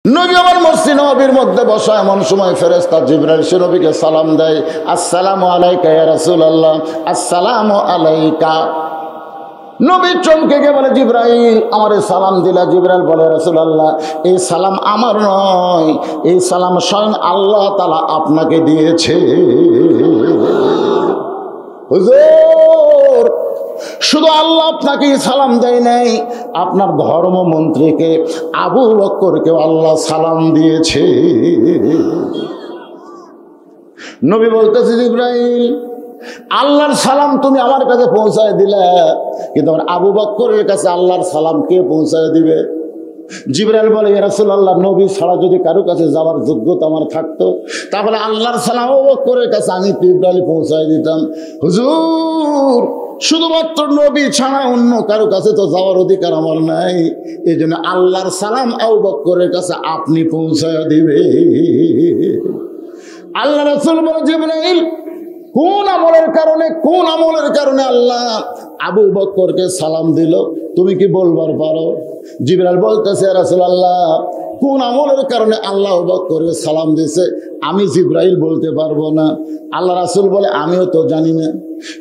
নবী আমার মসজিদ নববীর মধ্যে বসা এমন সময় ফেরেশতা জিবরাইল সে নবীকে সালাম দেয়, আসসালামু আলাইকা ইয়া রাসূলুল্লাহ, আসসালামু আলাইকা। নবী চমকে গিয়ে বলে, জিবরাইল আমারে সালাম দিলা? জিবরাইল বলে, রাসূলুল্লাহ এই সালাম আমার নয়, এই সালাম স্বয়ং আল্লাহ তাআলা আপনাকে দিয়েছে। হুজুর শুধু আল্লাহ আপনাকে সালাম দেয় নাই, আপনার ধর্মমন্ত্রীকে আবু বকরকেও আল্লাহ সালাম দিয়েছে। নবী বলতেছে, জিবরাইল আল্লাহর সালাম তুমি আমার কাছে পৌঁছায় দিলে, কিন্তু আমার আবু বকরের কাছে আল্লাহর সালাম কে পৌঁছায় দিবে? জিবরাইল বলে, ইয়া রাসূলুল্লাহ নবী ছাড়া যদি কারো কাছে যাওয়ার যোগ্যতা আমার থাকতো তাহলে আল্লাহর সালাম আবু বকরের কাছে আমি জিবরাইল পৌঁছায় দিতাম। হুজুর শুধুমাত্র নবী ছাড়া অন্য কারো কাছে তো যাওয়ার অধিকার আমার নাই, এই জন্য আল্লাহর সালাম আবু বকরের কাছে আপনি পৌঁছায় দিবে। আল্লাহ রাসূল বলে, জিবরাইল কোন আমলের কারণে আল্লাহ আবু বকরকে সালাম দিল তুমি কি বলবার পারো? জিবরাইল বলতেছে, ইয়া রাসূলুল্লাহ কোন আমলের কারণে আল্লাহ আবু বকরকে সালাম দিয়েছে আমি জিবরাইল বলতে পারবো না। আল্লাহ রাসূল বলে, আমিও তো জানি না।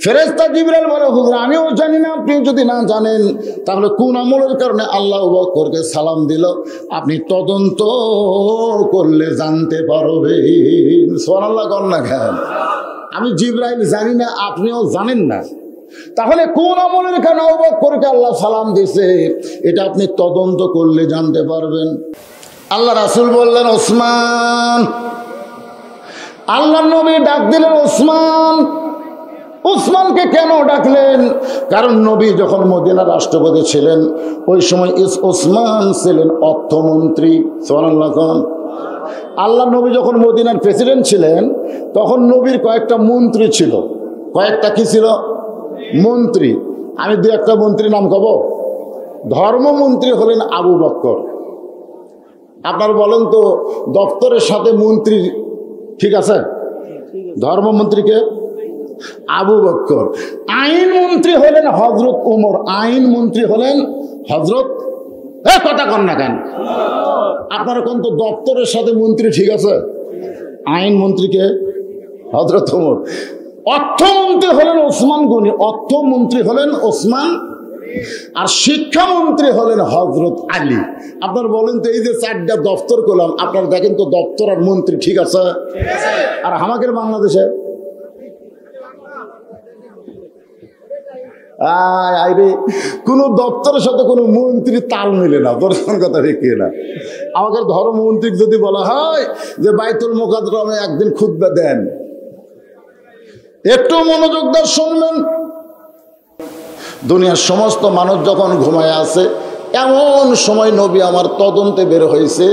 ফেরেশতা জিবরাইল বলে, হুজুর আমিও জানি না, আপনি যদি না জানেন তাহলে কোন আমলের কারণে আল্লাহ আবু বকরকে সালাম দিল আপনি তদন্ত করলে জানতে পারবেন। সুবহানাল্লাহ কর না কেন? আমি জিবরাইল জানি না, আপনিও জানেন না, তাহলে কোন আমলের কারণে আবু বকরকে আল্লাহ সালাম দিয়েছে এটা আপনি তদন্ত করলে জানতে পারবেন। আল্লাহ রাসূল বললেন, ওসমান। আল্লাহ নবী ডাক দিলেন ওসমান। ওসমানকে কেন ডাকলেন? কারণ নবী যখন মদিনার রাষ্ট্রপতি ছিলেন ওই সময় ওসমান ছিলেন অর্থমন্ত্রী। সুবহানাল্লাহ। আল্লাহ নবী যখন মদিনার প্রেসিডেন্ট ছিলেন তখন নবীর কয়েকটা মন্ত্রী ছিল। কয়েকটা কি ছিল? মন্ত্রী। আমি দু একটা মন্ত্রীর নাম কব। ধর্মমন্ত্রী হলেন আবু বকর। আপনার বলেন তো দপ্তরের সাথে মন্ত্রী ঠিক আছে? ধর্মমন্ত্রীকে আবু বকর। আইন মন্ত্রী হলেন হযরত ওমর। আইন মন্ত্রী হলেন হযরত, কথা কন না কেন? আপনারা কোন তো দপ্তরের সাথে মন্ত্রী ঠিক আছে? আইন মন্ত্রীকে হযরত ওমর। অর্থমন্ত্রী হলেন ওসমান গনি। অর্থমন্ত্রী হলেন ওসমান। আর শিক্ষামন্ত্রী হলেন হযরত আলী। আপনারা বলেন তো এই যে চারটা দপ্তর করলাম, আপনারা দেখেন তো দপ্তর আর মন্ত্রী ঠিক আছে? আর আমাদের বাংলাদেশে কোন দপ্তরের সাথে কোনো মন্ত্রী তাল মিলে না। দর্শন কথা ঠিক না? আমাদের ধর্মমন্ত্রী যদি বলা হয় যে বাইতুল মুকাদ্দামে একদিন খুতবা দেন, একটু মনোযোগ দিয়ে শুনবেন। দুনিয়ার সমস্ত মানুষ যখন ঘুমায় আছে এমন সময় নবী আমার তদন্তে বের হয়েছে।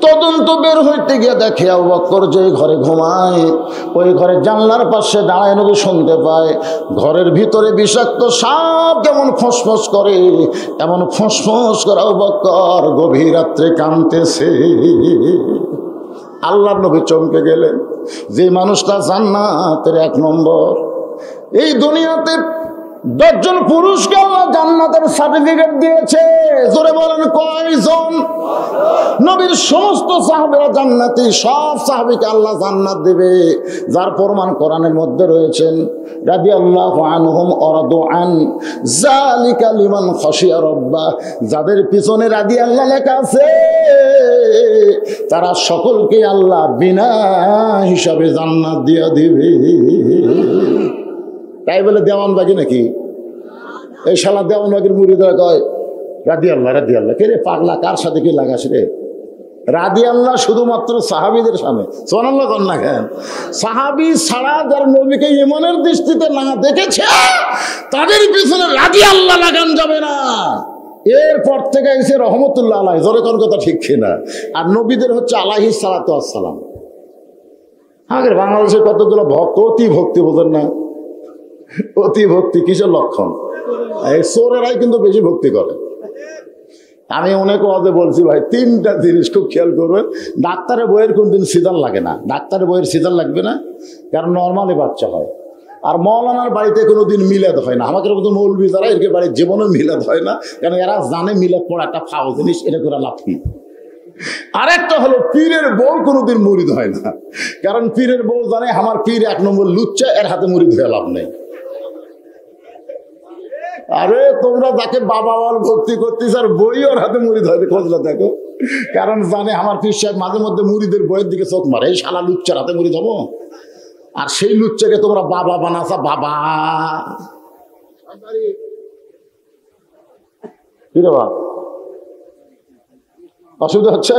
তদন্ত বের হইতে গিয়ে দেখে আবু বকর যে ঘরে ঘুমায় ওই ঘরে জানলার পাশে দাঁড়ায় নবী শুনতে পায় ঘরের ভিতরে বিষাক্ত সাপ যেমন ফসফস করে এমন ফসফস করে আবু বকর গভীর রাত্রে কাঁদতেছে। আল্লাহর নবী চমকে গেলেন। যে মানুষটা জান্নাতের 1 নম্বর, এই দুনিয়াতে 10 জন পুরুষকে আল্লাহ জান্নাতের সার্টিফিকেট দিয়েছে। জোরে বলেন কয়জন? নবীর সমস্ত সাহাবীরা জান্নাতি। সব সাহাবীকে আল্লাহ জান্নাত দেবে, যার প্রমাণ কোরআনের মধ্যে রয়েছেন। রাদিয়াল্লাহু আনহুম ওয়ারাদু আন যালিকা লিমান খাশিয়া রাব্বা। যাদের পিছনে রাদিয়াল্লাহ লেখা আছে তারা সকলকে আল্লাহ বিনা হিসাবে জান্নাত দিয়ে দিবে। তাই বলে দেওয়ানবাগি নাকি? এই শালা দেওয়ানবাগির মুরিদরা কয় রাদিয়াল্লাহ রাদিয়াল্লাহ। কে রে পাগলা, কার সাথে কি লাগাস রে? রাদিয়াল্লাহ শুধুমাত্র সাহাবীদের সামনে। সুবহানাল্লাহ কর না কেন? সাহাবী ছাড়া যারা নবীকে ঈমানের দৃষ্টিতে না দেখেছে তাদের পিছনে রাদিয়াল্লাহ লাগান যাবে না। এরপর থেকে এসে রহমতুল্লাহ আলাইহি। জোরে কোন কথা ঠিক কিনা? আর নবীদের হচ্ছে আলাইহিস সালাতু ওয়াস সালাম। আগের বাংলাদেশের কতগুলো ভক্ত অতি ভক্তি বোঝেন না? অতি ভক্তি কিসের লক্ষণ? এই চোরেরাই কিন্তু বেশি ভক্তি করে। আমি অনেক ওয়াজে বলছি ভাই 3টা জিনিস খুব খেয়াল করবেন। ডাক্তারের বইয়ের কোনদিন সিজার লাগে না। ডাক্তারের বইয়ের সিজার লাগবে না, কারণ নর্মালি বাচ্চা হয়। আর মৌলানার বাড়িতে কোনোদিন মিলাদ হয় না। আমাদের মতো মৌলবি যারা এর বাড়ির জীবনেও মিলাদ হয় না, কারণ এরা জানে মিলাদ পড়া একটা ফাও জিনিস, এটা করে লাভ কি? আরেকটা হলো পীরের বউ কোনোদিন মুরিদ হয় না, কারণ পীরের বউ জানে আমার পীর 1 নম্বর লুচ্চা, এর হাতে মুরিদ হয়ে লাভ নেই। আরে তোমরা যাকে বাবা বল ভক্তি করতেছ আর বই ওর হাতে মুরিদ হয়, খোঁজলা দেখো, কারণ জানে আমার পীর সাহেব মাঝে মধ্যে মুরিদের বইয়ের দিকে চোখ মারে, এই শালা লুচ্চার হাতে মুরিদ হবো। আর সেই লুচ্চাকে তোমরা বাবা বানাসা, বাবা কি রে বাবা, অসুবিধা হচ্ছে?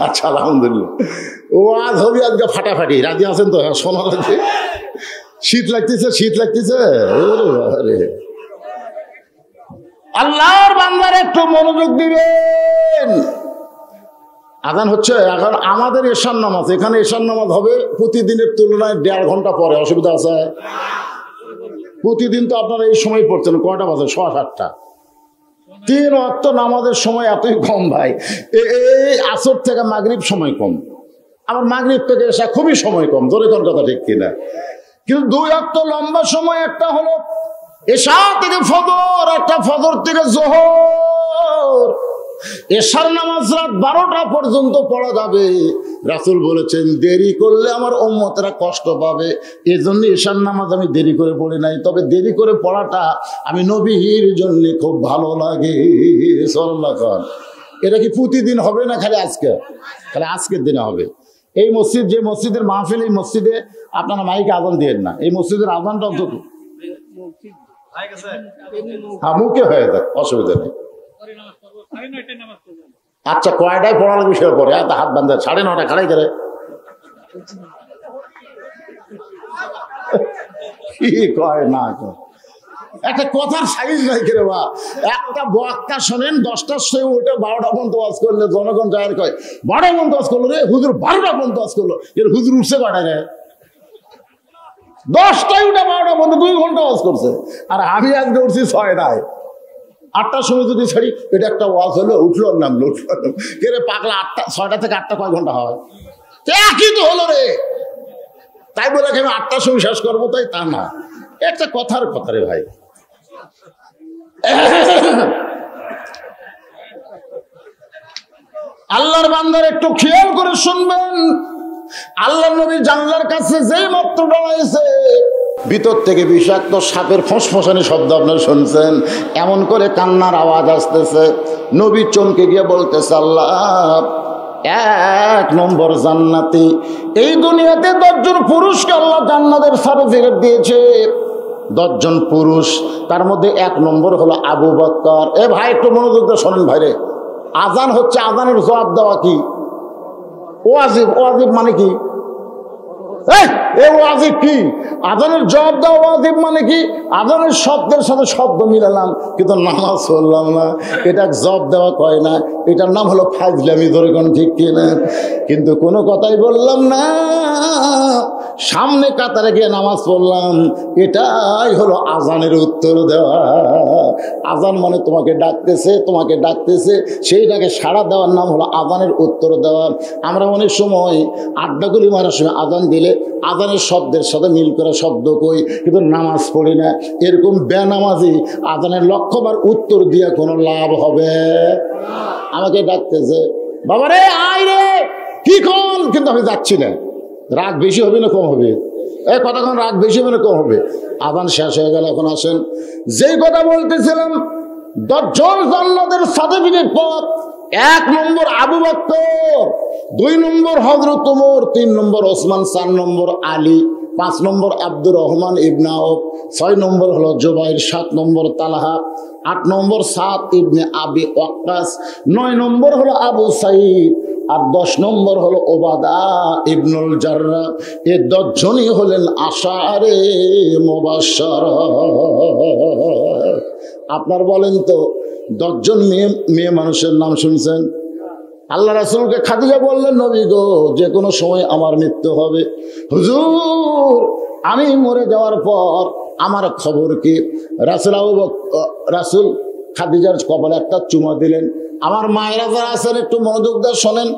আচ্ছা আলহামদুলিল্লাহ। ও আজ হবি আজকে ফাটাফাটি, রাজি আছেন তো? শোনা যাচ্ছে, শীত লাগতেছে, শীত লাগতেছে। আল্লাহর বান্দার একটু মনোযোগ দিবেন। আজান হচ্ছে এখন, আমাদের এশার নামাজ, এখানে এশার নামাজ হবে প্রতিদিনের তুলনায় 1.5 ঘন্টা পরে। অসুবিধা আছে? প্রতিদিন তো আপনারা এই সময় পড়ছেন, কয়টা বাজে? 7:30। 3 ওয়াক্ত নামাজের সময় এতই কম ভাই। এই আসর থেকে মাগরিব সময় কম, আবার মাগরিব থেকে এশা খুবই সময় কম। ধরে কোন কথা ঠিক কিনা? কিন্তু 2 ওয়াক্ত লম্বা সময়, একটা হলো এশা থেকে ফজর, একটা ফজর থেকে জোহর। এশার নামাজ রাত 12টা পর্যন্ত পড়া যাবে। রাসূল বলেছেন দেরি করলে আমার উম্মতেরা কষ্ট পাবে, এজন্য এশার নামাজ আমি দেরি করে পড়ি নাই। তবে দেরি করে পড়াটা আমি নবীর জন্য খুব ভালো লাগে। সাল্লাল্লাহু আলাইহি। এটা কি প্রতিদিন হবে না খালি আজকে? খালি আজকের দিনে হবে। এই মসজিদ, যে মসজিদের মাহফিল, এই মসজিদে আপনারা মাইকে আজান দিয়েন না। এই মসজিদের আজানটা অন্তত মুখে হয়ে যায়, অসুবিধা নেই। আচ্ছা কয়টায় পড়ার বিষয় পরে হাত বান্ধে? 9:30 খাড়াই করে কি কয় না কয়, একটা কথার সাইজ নাই করে বা। একটা বক্তা শোনেন 10টার সময় ওইটা 12টা পর্যন্ত ওয়াজ করলে জনগণ যায় কয় 12টা পর্যন্ত ওয়াজ করলো রে হুজুর, 12টা পর্যন্ত ওয়াজ করলো। এর হুজুর উঠছে কয়টা যায়? 10টায় উঠে 12টা পর্যন্ত 2 ঘন্টা ওয়াজ করছে। আর আমি আজকে উঠছি 6টায়। 8টার সময় যদি ছাড়ি, এটা একটা ওয়াজ হলো, উঠলো নামলো, উঠলো কে রে পাগলা। 6টা থেকে 8টা কয় ঘন্টা হয়? একই তো হলো রে। তাই বলে আমি 8টার সময় শেষ করবো তাই তা না, একটা কথার কথা রে ভাই। আল্লাহর বান্দার একটু খেয়াল করে শুনবেন। আল্লাহ নবী জানলার কাছে যেই মাত্র দাঁড়াইছে, ভিতর থেকে বিষাক্ত সাপের ফসফসানি শব্দ আপনারা শুনছেন, এমন করে কান্নার আওয়াজ আসতেছে। নবী চমকে গিয়ে বলতেছে আল্লাহ 1 নম্বর জান্নাতি। এই দুনিয়াতে 10 জন পুরুষকে আল্লাহ জান্নাতের সার্টিফিকেট দিয়েছে, 10 জন পুরুষ, তার মধ্যে 1 নম্বর হলো আবু বকর। এ ভাই একটু মনোযোগ দিয়ে শোনেন ভাইরে। আজান হচ্ছে, আজানের জবাব দেওয়া কি? ওয়াজিব। ওয়াজিব মানে কি? ওয়াজিব কি? আজানের জবাব দেওয়া ওয়াজিব মানে কি? আজানের শব্দের সাথে শব্দ মিলালাম কিন্তু নামাজ পড়লাম না, এটা জবাব দেওয়া কয় না, এটার নাম হলো ফাজলামি। ধরে কোন ঠিক কিনা? কিন্তু কোনো কথাই বললাম না, সামনে কাতারে গিয়ে নামাজ পড়লাম, এটাই হলো আজানের উত্তর দেওয়া। আজান মানে তোমাকে ডাকতেছে, তোমাকে ডাকতেছে, সেইটাকে সাড়া দেওয়ার নাম হলো আজানের উত্তর দেওয়া। আমরা অনেক সময় আড্ডাগুলি মারার সময় আজান দিলে আজানের শব্দের সাথে মিল করে শব্দ কই, কিন্তু নামাজ পড়ি না। এরকম বেনামাজি আজানের লক্ষ্যবার উত্তর দিয়ে কোনো লাভ হবে? আমাকে ডাকতেছে, বাবারে আয় রে, কি কল, কিন্তু আমি যাচ্ছি না। রাগ বেশি হবে না কম হবে? কতক্ষণ রাগ বেশি হবে না কম হবে? আজান শেষ হয়ে গেল। এখন আসেন, যেই কথা বলতেছিলাম 10 জন জান্নাতের সার্টিফিকেট পাওয়া। 1 নম্বর আবু বকর, 2 নম্বর হযরত ওমর, 3 নম্বর ওসমান, 4 নম্বর আলী, 5 নম্বর আব্দুর রহমান ইবনে আউফ, 6 নম্বর হলো জুবাইর, 7 নম্বর তালহা, 8 নম্বর সাদ ইবনে আবি ওয়াক্কাস, 9 নম্বর হলো আবু সাঈদ, আর 10 নম্বর হলো ওবাদা ইবনুল জাররাহ। এই 10 জনই হলেন আশারে মুবাশশারা। আপনার বলেন তো 10 জন মেয়ে মানুষের নাম শুনছেন? আল্লাহ রাসূলকে খাদিজা বললেন, নবী গো, যে কোনো সময় আমার মৃত্যু হবে। হুজুর, আমি মরে যাওয়ার পর আমার খবর কি? রাসূল খাদিজার কপালে একটা চুমা দিলেন। আমার মায়েরা যারা আছেন একটু মনোযোগ দিয়ে শোনেন।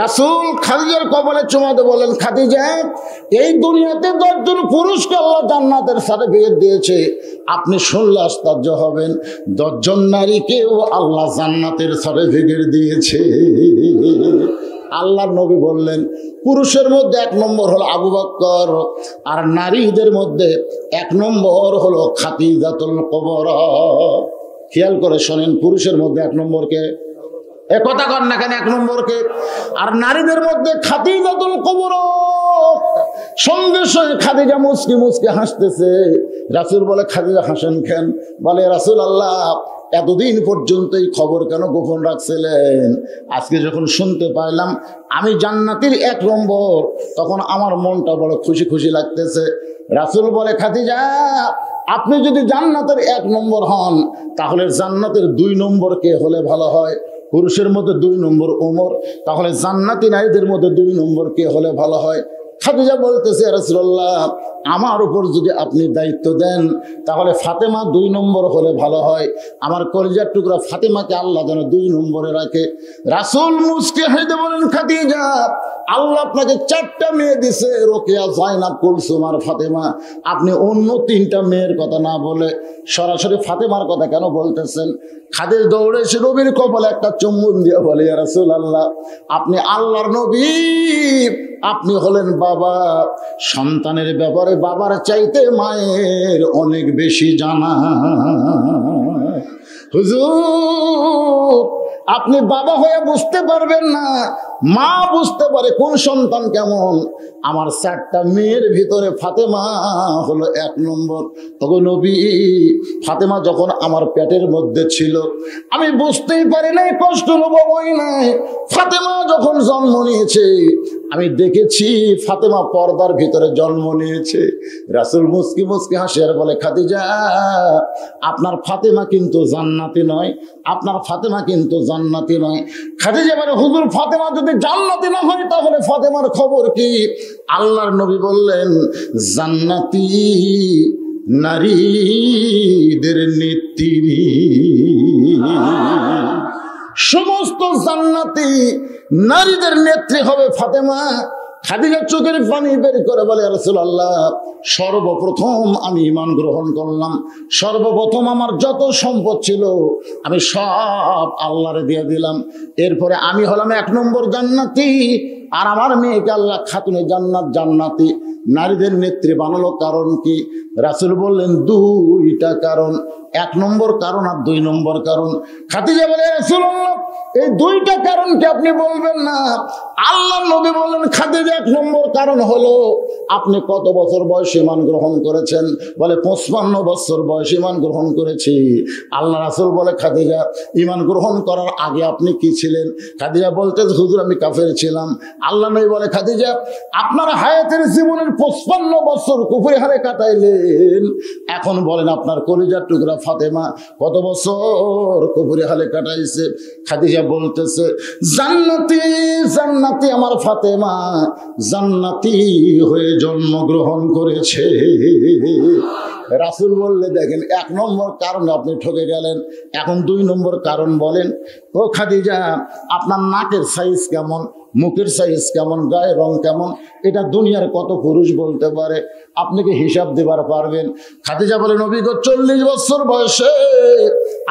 রাসূল খাদিজার কপালে চুমা দিয়ে বলেন, খাদিজা, এই দুনিয়াতে 10 জন পুরুষকে আল্লাহ জান্নাতের সার্টিফিকেট দিয়েছে, আপনি শুনলে আশ্চর্য হবেন, 10 জন নারীকেও আল্লাহ জান্নাতের সার্টিফিকেট দিয়েছে। আল্লাহর নবী বললেন পুরুষের মধ্যে 1 নম্বর হলো আবু বকর, আর নারীদের মধ্যে 1 নম্বর হলো খাদিজাতুল কুবরা। খেয়াল করে শোনেন, পুরুষের মধ্যে 1 নম্বরকে, এ কথা কর না কেন, 1 নম্বরকে, আর নারীদের মধ্যে খাদিজাতুল কুবরা। সঙ্গে সঙ্গে খাদিজা মুচকি মুচকি হাসতেছে। রাসূল বলে খাদিজা হাসেন কেন? বলে রাসূলুল্লাহ এতদিন পর্যন্ত এই খবর কেন গোপন রাখছিলেন? আজকে যখন শুনতে পাইলাম আমি জান্নাতের 1 নম্বর, তখন আমার মনটা বড় খুশি খুশি লাগতেছে। রাসূল বলে খাদিজা আপনি যদি জান্নাতের 1 নম্বর হন, তাহলে জান্নাতের 2 নম্বর কে হলে ভালো হয়? পুরুষের মধ্যে 2 নম্বর ওমর, তাহলে জান্নাতি নারীদের মধ্যে 2 নম্বর কে হলে ভালো হয়? খাদিজা বলতেছে রাসূলুল্লাহ আমার উপর যদি আপনি দায়িত্ব দেন তাহলে ফাতেমা 2 নম্বর হলে ভালো হয়। আমার কলিজার টুকরা ফাতেমাকে আল্লাহ যেন 2 নম্বরে রাখে। রাসূল মুস্কি হেসে বলেন খাদিজা আল্লাহ আপনাকে 4টা মেয়ে দিছে, রোকেয়া, জায়নাব, কুলসুম আর ফাতেমা। আপনি অন্য 3টা মেয়ের কথা না বলে সরাসরি ফাতেমার কথা কেন বলতেছেন? খাদিজা দৌড়ে এসে নবীর কপালে একটা চুম্বন দিয়ে বলে ইয়া রাসূলুল্লাহ আপনি আল্লাহর নবী, আপনি হলেন বাবা, সন্তানের ব্যাপারে বাবার চাইতে মায়ের অনেক বেশি জানা। হুজুর আপনি বাবা হয়ে বুঝতে পারবেন না, মা বুঝতে পারে কোন সন্তান কেমন। আমার 4টা মেয়ের ভিতরে ফাতেমা হলো 1 নম্বর। তখন নবী ফাতেমা যখন আমার পেটের মধ্যে ছিল আমি বুঝতেই পারি নাই, কষ্ট অনুভবই নাই। ফাতেমা যখন জন্ম নিয়েছে আমি দেখেছি ফাতেমা পর্দার ভিতরে জন্ম নিয়েছে। রাসূল মুস্কি মুস্কি হাসে আর বলে খাদিজা আপনার ফাতেমা কিন্তু জান্নাতি নয়, আপনার ফাতেমা কিন্তু জান্নাতি নয়। খাদিজা বলে হুজুর ফাতেমা যদি জান্নাতি না হয় তাহলে ফাতেমার খবর কি? আল্লাহর নবী বললেন জান্নাতি নারীদের নেত্রী, সমস্ত জান্নাতি নারীদের নেত্রী হবে ফাতেমা। খাদিজা চোখের পানি বের করে বলে রাসূলুল্লাহ সর্বপ্রথম আমি ঈমান গ্রহণ করলাম, সর্বপ্রথম আমার যত সম্পদ ছিল আমি সব আল্লাহরে দিয়ে দিলাম। এরপরে আমি হলাম 1 নম্বর জান্নাতি, আর আমার মেয়েকে আল্লাহ খাতুনে জান্নাত জান্নাতি নারীদের নেত্রী বানালো। কারণ কি? রাসূল বললেন 2টা কারণ, 1 নম্বর কারণ আর 2 নম্বর কারণ। খাদিজা বলে রাসূলুল্লাহ এই 2টা কারণ কি আপনি বলবেন না? আল্লাহর নবী বললেন খাদিজা 1 নম্বর কারণ হলো আপনি কত বছর বয়সে ঈমান গ্রহণ করেছেন? বলে 55 বছর বয়সে ঈমান গ্রহণ করেছি। আল্লাহ রাসূল বলে খাদিজা ঈমান গ্রহণ করার আগে আপনি কি ছিলেন? খাদিজা বলতে হুজুর আমি কাফের ছিলাম। আল্লাহ নবী বলে খাদিজা আপনার হায়াতের জীবনের 55 বছর কুফরি হারে কাটাইলেন, এখন বলেন আপনার কলিজার টুকরা ফাতেমা কত বছর কুফরি হালে কাটাইছে? খাদিজা বলতেছে জান্নাতি জান্নাতি আমার ফাতেমা জান্নাতি হয়ে জন্মগ্রহণ করেছে। রাসূল বললে দেখেন 1 নম্বর কারণ আপনি ঠকে গেলেন, এখন 2 নম্বর কারণ বলেন। ও খাদিজা আপনার নাকের সাইজ কেমন, মুখের সাইজ কেমন, গায়ের রং কেমন, এটা দুনিয়ার কত পুরুষ বলতে পারে? আপনি কি হিসাব দিবার পারবেন? খাদিজা বলে নবী গো 40 বছর বয়সে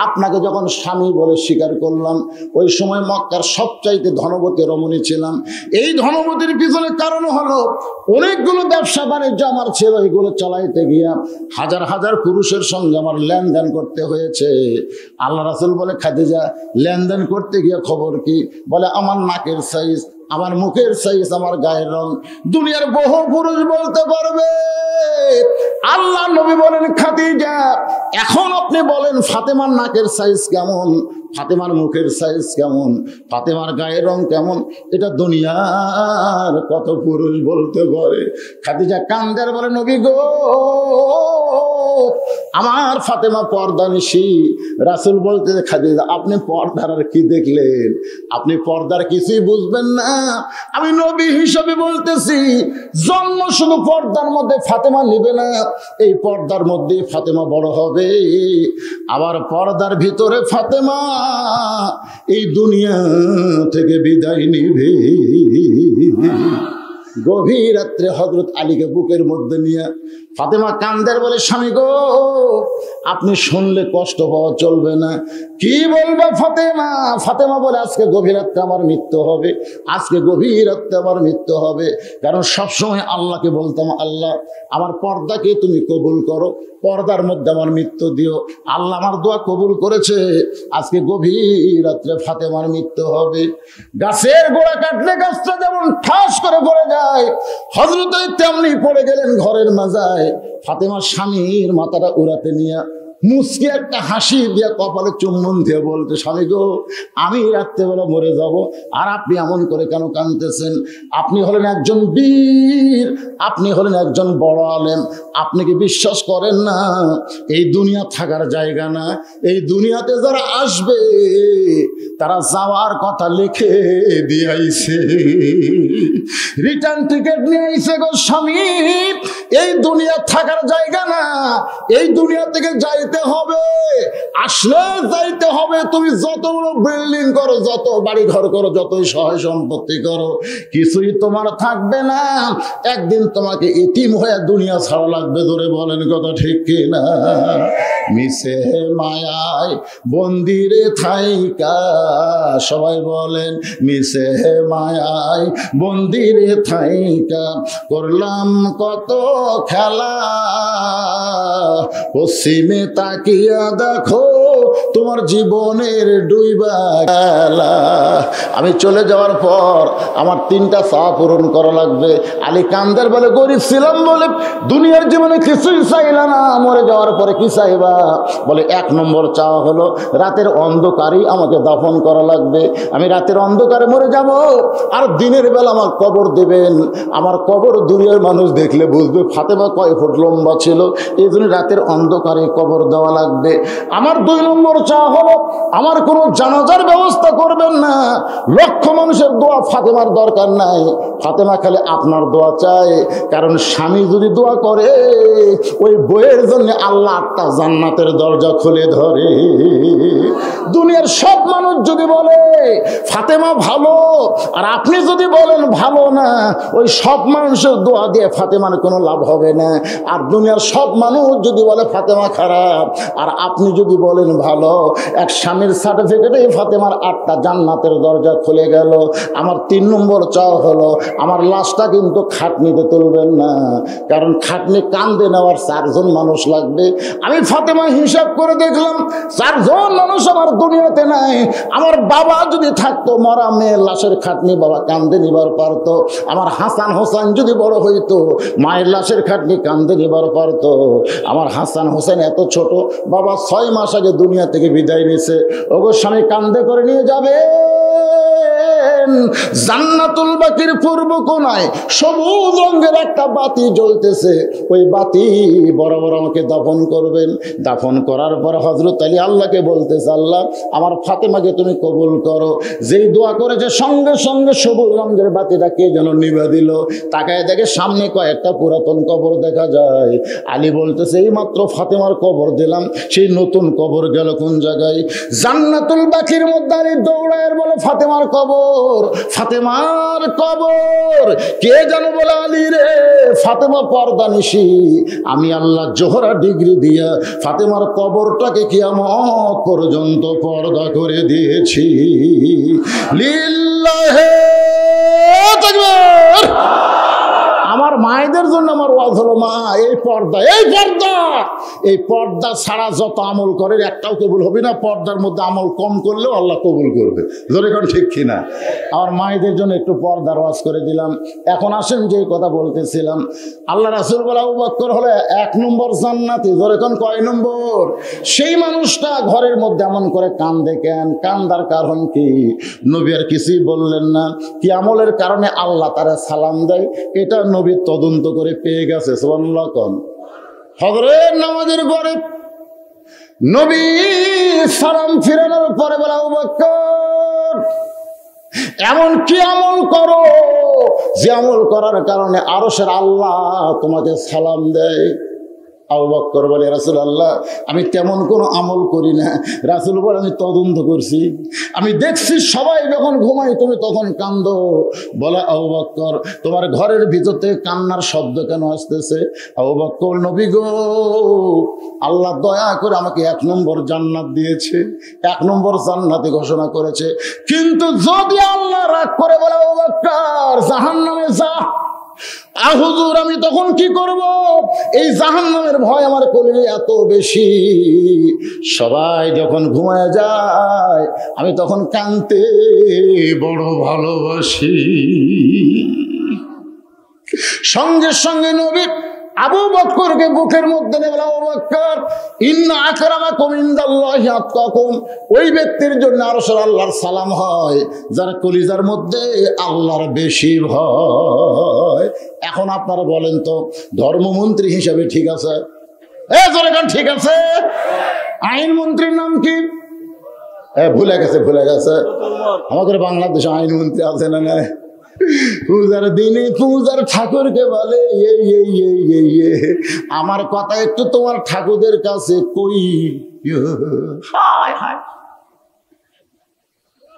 আপনাকে যখন স্বামী বলে স্বীকার করলাম ওই সময় মক্কার সবচাইতে ধনবতী রমণী ছিলাম। এই ধনবতীর পিছনে কারণ হলো অনেকগুলো ব্যবসা বাণিজ্য আমার ছিল, এগুলো চালাইতে গিয়া হাজার হাজার পুরুষের সঙ্গে আমার লেনদেন করতে হয়েছে। আল্লাহ রাসূল বলে খাদিজা লেনদেন করতে গিয়া খবর কি? বলে আমার নাকের সাইজ, আমার মুখের সাইজ, আমার গায়ের রং দুনিয়ার বহু পুরুষ বলতে পারবে। আল্লাহ নবী বলেন খাদিজা এখন আপনি বলেন ফাতেমার নাকের সাইজ কেমন, ফাতেমার মুখের সাইজ কেমন, ফাতেমার গায়ের রং কেমন, এটা দুনিয়ার কত পুরুষ বলতে পারে? খাদিজা কান্দার বলে নবী গো আমার ফাতেমা পর্দানিশী। রাসূল বলতে খাদিজা আপনি পর্দার আর কি দেখলেন? আপনি পর্দার কিছুই বুঝবেন না। আমি নবী হিসেবে বলতেছি জন্ম শুধু পর্দার মধ্যে ফাতেমা নিবে না, এই পর্দার মধ্যেই ফাতেমা বড় হবে। আবার পর্দার ভিতরে ফাতেমা এই দুনিয়া থেকে বিদায় নিবে। গভীর রাত্রে হযরত আলীকে বুকের মধ্যে নিয়ে ফাতেমা কান্দের বলে, স্বামী গো, আপনি শুনলে কষ্ট পাওয়া চলবে না। কি বলবো ফাতেমা? ফাতেমা বলে, আজকে গভীর রাত্রে আমার মৃত্যু হবে, আজকে গভীর রাত্রে আমার মৃত্যু হবে। কারণ সবসময় আল্লাহকে বলতাম, আল্লাহ আমার পর্দাকে তুমি কবুল করো, পর্দার মধ্যে আমার মৃত্যু দিও। আল্লাহ আমার দোয়া কবুল করেছে, আজকে গভীর রাত্রে ফাতেমার মৃত্যু হবে। গাছের গোড়া কাটলে গাছটা যেমন ঠাস করে পড়ে যায়, হযরত তেমনি পড়ে গেলেন ঘরের মাজায়। ফাতেমার স্বামীর মাথাটা উড়াতে নিয়ে মুচকি একটা হাসি দিয়া কপালে চুম্বন দিয়ে বলতে, স্বামী গো, আমি রাত্রেবেলা মরে যাব, আর আপনি এমন করে কেন কাঁদতেছেন? আপনি হলেন একজন বীর, আপনি হলেন একজন বড় আলেম, আপনি কি বিশ্বাস করেন না এই দুনিয়া থাকার জায়গা না? এই দুনিয়াতে যারা আসবে তারা যাওয়ার কথা লিখে দিয়ে আইছে, রিটার্ন টিকিট নিয়ে আইছে গো স্বামী। এই দুনিয়া থাকার জায়গা না, এই দুনিয়া থেকে যাইতে হবে, আসলে যাইতে হবে। তুমি যত বড় বিল্ডিং করো, যত বাড়ি ঘর করো, যতই সহায় সম্পত্তি করো, কিছুই তোমার থাকবে না। একদিন তোমাকে এতিম হয়ে দুনিয়া ছাড়া লাগবে। ধরে বলেন কথা ঠিক কিনা? মিশে মায়ায় বন্দিরে থাইকা, সবাই বলেন, মিশে মায়ায় বন্দিরে থাইকা করলাম কত খেলা, পশ্চিমে তাকিয়া দেখো তোমার জীবনের ডুইবা গেলা। আমি চলে যাওয়ার পর আমার 3টা চাওয়া পূরণ করা লাগবে। আলী কান্দের বলে, গরিব ছিলাম বলে দুনিয়ার জীবনে কিছুই চাইলা না, মরে যাওয়ার পরে কি চাইবা? বলে 1 নম্বর চাওয়া হলো রাতের অন্ধকারেই আমাকে দাফন করা লাগবে। আমি রাতের অন্ধকারে মরে যাব, আর দিনের বেলা আমার কবর দেবেন। আমার কবর দুনিয়ার মানুষ দেখলে বুঝবে ফাতেমা কয় ফুট লম্বা ছিল, এই জন্য রাতের অন্ধকারে কবর দেওয়া লাগবে। আমার 2 নম্বর চাওয়া হলো আমার কোনো জানাজার ব্যবস্থা করবেন না। লক্ষ মানুষের দোয়া ফাতেমার দরকার নাই, ফাতেমা খালি আপনার দোয়া চায়। কারণ স্বামী যদি দোয়া করে, ওই বইয়ের জন্য আল্লাহ 8টা জান্নাতের দরজা খুলে ধরে। দুনিয়ার সব মানুষ যদি বলে ফাতেমা ভালো, আর আপনি যদি বলেন ভালো না, ওই সব মানুষের দোয়া দিয়ে ফাতেমার কোনো লাভ হবে না। আর দুনিয়ার সব মানুষ যদি বলে ফাতেমা খারাপ, আর আপনি যদি বলেন ভালো, এক স্বামীর সার্টিফিকেটে ফাতেমার 8টা জান্নাতের দরজা খুলে গেল। আমার 3 নম্বর চাওয়া হলো আমার লাশটা কিন্তু খাটনিতে তুলবেন না, কারণ খাটনি কান্দে নেওয়ার 4 জন মানুষ লাগবে। আমি ফাতেমা হিসাব করে দেখলাম 4 জন মানুষ আমার দুনিয়াতে নাই। আমার বাবা যদি থাকতো, মরা মেয়ের লাশের খাটনি বাবা কান্দে নিবার পারতো। আমার হাসান হোসেন যদি বড় হইতো, মায়ের লাশের খাটনি কান্দে নিবার পারতো। আমার হাসান হোসেন এত ছোট, বাবা 6 মাস আগে দুনিয়া থেকে বিদায় নিছে। ওগো স্বামী কান্দে করে নিয়ে যাবে। জান্নাতুল বাকির পূর্ব কোণায় সবুজ রঙের একটা বাতি জ্বলতেছে, ওই বাতি বরাবর আমাকে দাফন করবেন। দাফন করার পর হযরত আলী আল্লাহকে বলতেছে, আল্লাহ আমার ফাতেমাকে তুমি কবুল করো। যেই দোয়া করেছে সঙ্গে সঙ্গে সবুজ রঙের বাতিটা কে যেন নিভে দিল। তাকায় দেখে সামনে কয়েকটা পুরাতন কবর দেখা যায়। আলী বলতেছে, এই মাত্র ফাতেমার কবর দিলাম, সেই নতুন কবর গেল কোন জায়গায়? জান্নাতুল বাকির মধ্যে আলী দৌড়ায় বলে, ফাতেমার কবর, ফাতেমার কবর। কে যেন বলে, আলী রে, ফাতেমা পর্দানিশী। আমি আল্লাহ জোহরা ডিগ্রি দিয়া ফাতেমার কবরটাকে কিয়ামত পর্যন্ত পর্দা করে দিয়েছি। লিল্লাহে তাকবীর। আমার মায়েদের জন্য আমার ওয়াজ হলো, মা এই পর্দা, এই পর্দা, এই পর্দা ছাড়া যত আমল করে একটাও কবুল হবে না। পর্দার মধ্যে আমল কম করলেও আল্লাহ কবুল করবে। ধরে কোন ঠিক কিনা? আমার মায়েদের জন্য একটু পর্দার ওয়াজ করে দিলাম। এখন আসেন যে কথা বলতেছিলাম, আল্লাহ রাসূল বলে আবু বকর হলো 1 নম্বর জান্নাতি। ধরে কোন কয় নম্বর? সেই মানুষটা ঘরের মধ্যে এমন করে কান্দে কেন? কান্দার কারণ কি? নবী আর কিছুই বললেন না। কি আমলের কারণে আল্লাহ তারা সালাম দেয়, এটা নবী তদন্ত করে পেয়ে গেছে। সুবহানাল্লাহ। কোন ফজরের নামাজের পরে নবী সালাম ফিরানোর পরে বলে, আবু বকর এমন কি আমল করো যে আমল করার কারণে আরশের আল্লাহ তোমাকে সালাম দেয়? আবু বকর বলে রাসূলুল্লাহ আমি তেমন কোনো আমল করি না। রাসূল বলে আমি তদন্ত করছি, আমি দেখছি সবাই যখন ঘুমাই তুমি তখন কান্দো। বলে আবু বকর তোমার ঘরের ভিতর থেকে কান্নার শব্দ কেন আসতেছে? আবু বকর নবী গো আল্লাহ দয়া করে আমাকে 1 নম্বর জান্নাত দিয়েছে, 1 নম্বর জান্নাতি ঘোষণা করেছে, কিন্তু যদি আল্লাহ রাগ করে বলে আবু বকর জাহান্নামে যা, হুজুর আমি তখন কি করব? এই জাহান্নামের ভয় আমার কলিজায় এত বেশি, সবাই যখন ঘুমায় যায় আমি তখন কাঁদতে বড় ভালোবাসি। সঙ্গে সঙ্গে নবী আবু বকরকে বুকের মধ্যে নিয়ে বলে আবু বকর ইন্না আকরামাকুম ইনদাল্লাহি আতকাকুম, ওই ব্যক্তির জন্য আরশের আল্লাহর সালাম হয় যার কলিজার মধ্যে আল্লাহর বেশি ভয়। এখন আপনারা বলেন তো ধর্মমন্ত্রী হিসাবে ঠিক আছে? জোরে গান ঠিক আছে? আইনমন্ত্রীর নাম কি? ভুলে গেছে আমাদের বাংলাদেশে আইনমন্ত্রী আছে না? না, পূজার দিনে পূজার ঠাকুরকে বলে আমার কথা একটু তোমার ঠাকুরদের কাছে কই। হায় হায়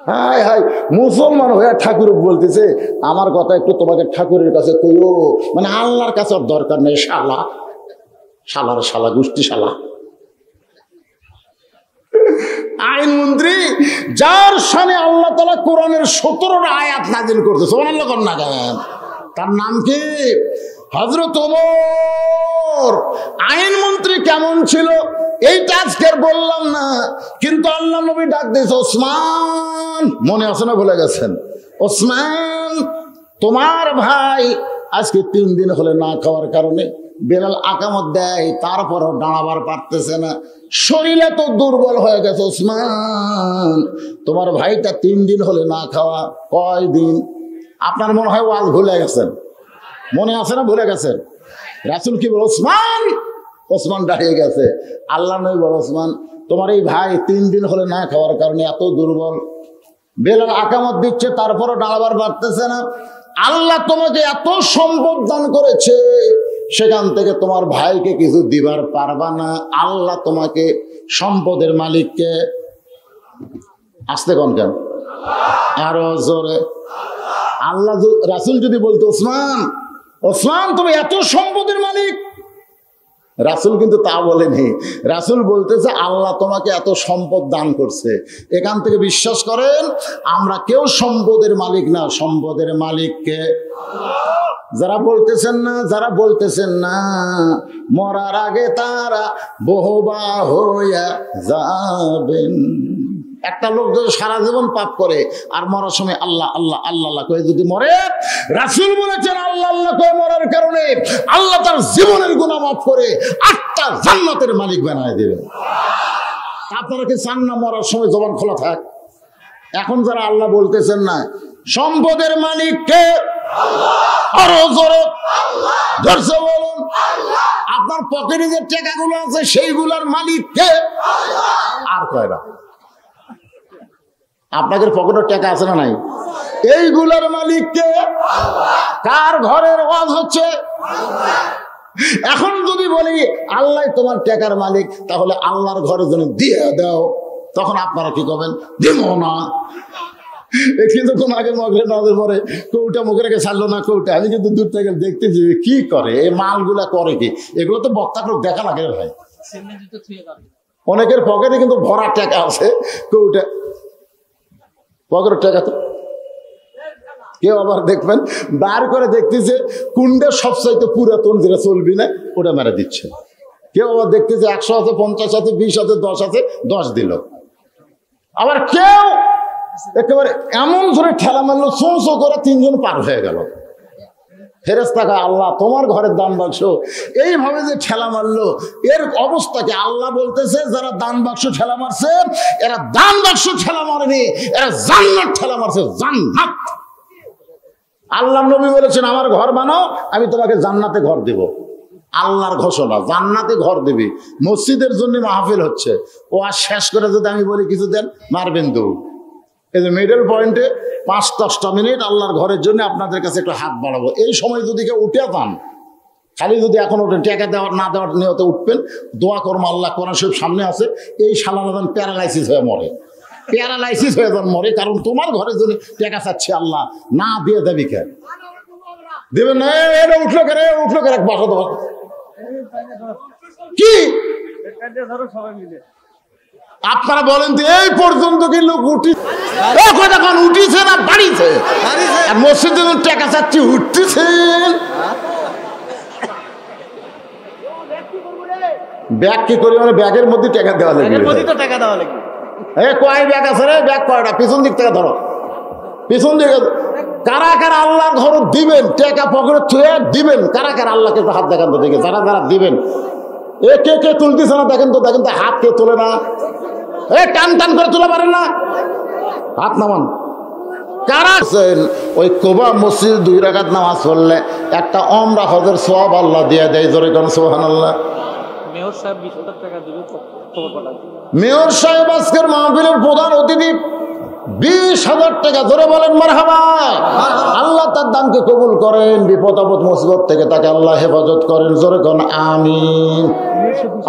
হায় হায়, মুসলমান হয়ে ঠাকুর বলতেছে আমার কথা একটু তোমাকে ঠাকুরের কাছে কইও, মানে আল্লাহর কাছে দরকার নেই। শালা শালার শালা গোষ্ঠী শালা আইনমন্ত্রী, যার সামনে আল্লাহ তাআলা কোরআনের 17টা আয়াত নাযিল করতে, সুবহানাল্লাহ কোন না কেন, তার নাম কি? হযরত ওমর। আইনমন্ত্রী কেমন ছিল এইটা আজকের বললাম না, কিন্তু আল্লাহ নবী ডাক দিয়েছে ওসমান, মনে আছে না ভুলে গেছেন? ওসমান তোমার ভাই আজকে 3 দিন হলে না খাওয়ার কারণে বেলাল আকামত দেয়, তারপরও দাঁড়াবার পারতেছে না, শরীর এত দুর্বল হয়ে গেছে। ওসমান তোমার ভাইটা 3 দিন হলে না খাওয়া। কয় দিন? আপনার মনে হয় ওয়াজ ভুলে গেছেন, মনে আছে না ভুলে গেছেন? রাসূল কি বলে? ওসমান। ওসমান দাঁড়িয়ে গেছে। আল্লাহ নবী বলে ওসমান তোমার এই ভাই 3 দিন হলে না খাওয়ার কারণে এত দুর্বল, বেলাল আকামত দিচ্ছে তারপরও দাঁড়াবার পারতেছে না, আল্লাহ তোমাকে এত সম্পদ দান করেছে, সেখান থেকে তোমার ভাইকে কিছু দিবার পারবা না, আল্লাহ তোমাকে সম্পদের মালিককে, আসতে কোন কেন আরো জোরে আল্লাহ। রাসূল যদি বলতো ওসমান ওসমান তুমি এত সম্পদের মালিক, রাসূল কিন্তু তা বলেনি। রাসূল বলতেছে আল্লাহ তোমাকে এত সম্পদ দান করছে। এখান থেকে বিশ্বাস করেন আমরা কেউ সম্পদের মালিক না, সম্পদের মালিককে। যারা বলতেছেন না মরার আগে তারা বহুবা হইয়া যাবেন। একটা লোক যদি সারা জীবন পাপ করে আর মরার সময় আল্লাহ আল্লাহ আল্লাহ আল্লাহ করে যদি মরে, রাসূল বলেছেন আল্লাহ আল্লাহ করে মরার কারণে আল্লাহ তার জীবনের গুনাহ মাফ করে 8টা জান্নাতের মালিক বানায় দেবেন। আপনারা কি চান না মরার সময় জবান খোলা থাক? এখন যারা আল্লাহ বলতেছেন না, সম্পদের মালিক কে? আরো জোরে জোরসে বলুন। আপনার পকেটে যে টাকাগুলো আছে সেইগুলোর মালিক কে? আর কয়রা? আপনাদের পকেটের টাকা আছে না নাই? এইগুলোর মালিক কে? কার ঘরের ওয়াজ হচ্ছে? এখন যদি বলি আল্লাহ তোমার টাকার মালিক, তাহলে আল্লাহর ঘরে যদি দিয়ে দাও, তখন আপনারা কি করবেন? দিব না। কিন্তু কোন আগে মগরে নাদের পরে কৌটা মুখে রেখে ছাড়লো না কৌটা। আমি কিন্তু দূর থেকে দেখতেছি কি করে, এই মালগুলা করে কি, এগুলো তো বক্তাকে দেখা লাগে ভাই। অনেকের পকেটে কিন্তু ভরা টাকা আছে, কৌটা পকেটের টাকা তো কেউ আবার দেখবেন বার করে দেখতেছে কোনটা সবচাইতে পুরাতন, যেটা চলবি না ওটা মেরে দিচ্ছে। কেউ আবার দেখতেছে 100 আছে, 50 আছে, 20 আছে, 10 আছে, 10 দিল। আবার কেউ একেবারে এমন ধরে ঠেলা মারলো, চো চো করে 3 জন পার হয়ে গেল। ফেরেশতাকে আল্লাহ তোমার ঘরের দান বাক্স, এইভাবে যে ঠেলা মারলো, এর অবস্থাকে আল্লাহ বলতেছে যারা দান বাক্স ঠেলা মারছে এরা দান বাক্স ঠেলা মারেনি, এরা জান্নাত ঠেলা মারছে, জান্নাত। আল্লাহ নবী বলেছেন আমার ঘর বানাও, আমি তোমাকে জান্নাতে ঘর দেব। আল্লাহর ঘোষণা, জান্নাতে ঘর দিবি। মসজিদের জন্য মাহফিল হচ্ছে, ও আর শেষ করে যদি আমি বলি কিছু দেন, মারবেন দৌড়। এই যে মিডল পয়েন্টে 5-10টা মিনিট আল্লাহর ঘরের জন্য আপনাদের কাছে একটু হাত বাড়াবো, এই সময় যদি কেউ উঠে পান খালি যদি এখন ওটা টাকা দেওয়ার না দেওয়ার নিয়তে উঠবেন, দোয়া করবো আল্লাহ কোরআন শরীফ সামনে আছে, এই শালানাদান প্যারালাইসিস হয়ে মরে, প্যারালাইসিস হয়ে যান মরে। কারণ তোমার ঘরে যদি টাকা চাচ্ছে আল্লাহ না দিয়ে দেবি কেন, দেবেন না। এটা উঠলো কেন, উঠলো কেন, বাসা দেওয়া কি আপনারা বলেন তো, এই পর্যন্ত কি লোক উঠিছে না বাড়িছে? মসজিদে টাকা চাচ্ছি উঠতেছেন, ব্যাগ কি করি? মানে ব্যাগের মধ্যে টাকা দেওয়া লাগে, কয় ব্যাগ আছে রে? ব্যাগ কয়টা? পিছন দিক থেকে ধরো, পিছন দিকে। কারা কারা আল্লাহর ঘর দিবেন? টাকা পকেটে ছুঁয়ে দিবেন কারা কারা? আল্লাহকে একটু হাত দেখান তো দেখে, যারা যারা দিবেন। এ কে কে তুলতেছে না দেখেন তো, দেখেন তো হাত কে তোলে না? এ টান টান করে তোলা পারেন না, হাত নামান। কারা ওই কোবা মসজিদ 2 রাকাত নামাজ পড়লে একটা ওমরা হজের সওয়াব আল্লাহ দিয়ে দেয়। জোরে কোন সুবহানাল্লাহ। মেয়র সাহেব 20,000 টাকা দিবে, মেয়র সাহেব আজকের মাহফিলের প্রধান অতিথি 20,000 টাকা। ধরে বলেন মারহাবা। আল্লাহ তার দানকে কবুল করেন, বিপদ আপদ মুসিবত থেকে তাকে আল্লাহ হেফাজত করেন। জোরে কোন আমিন।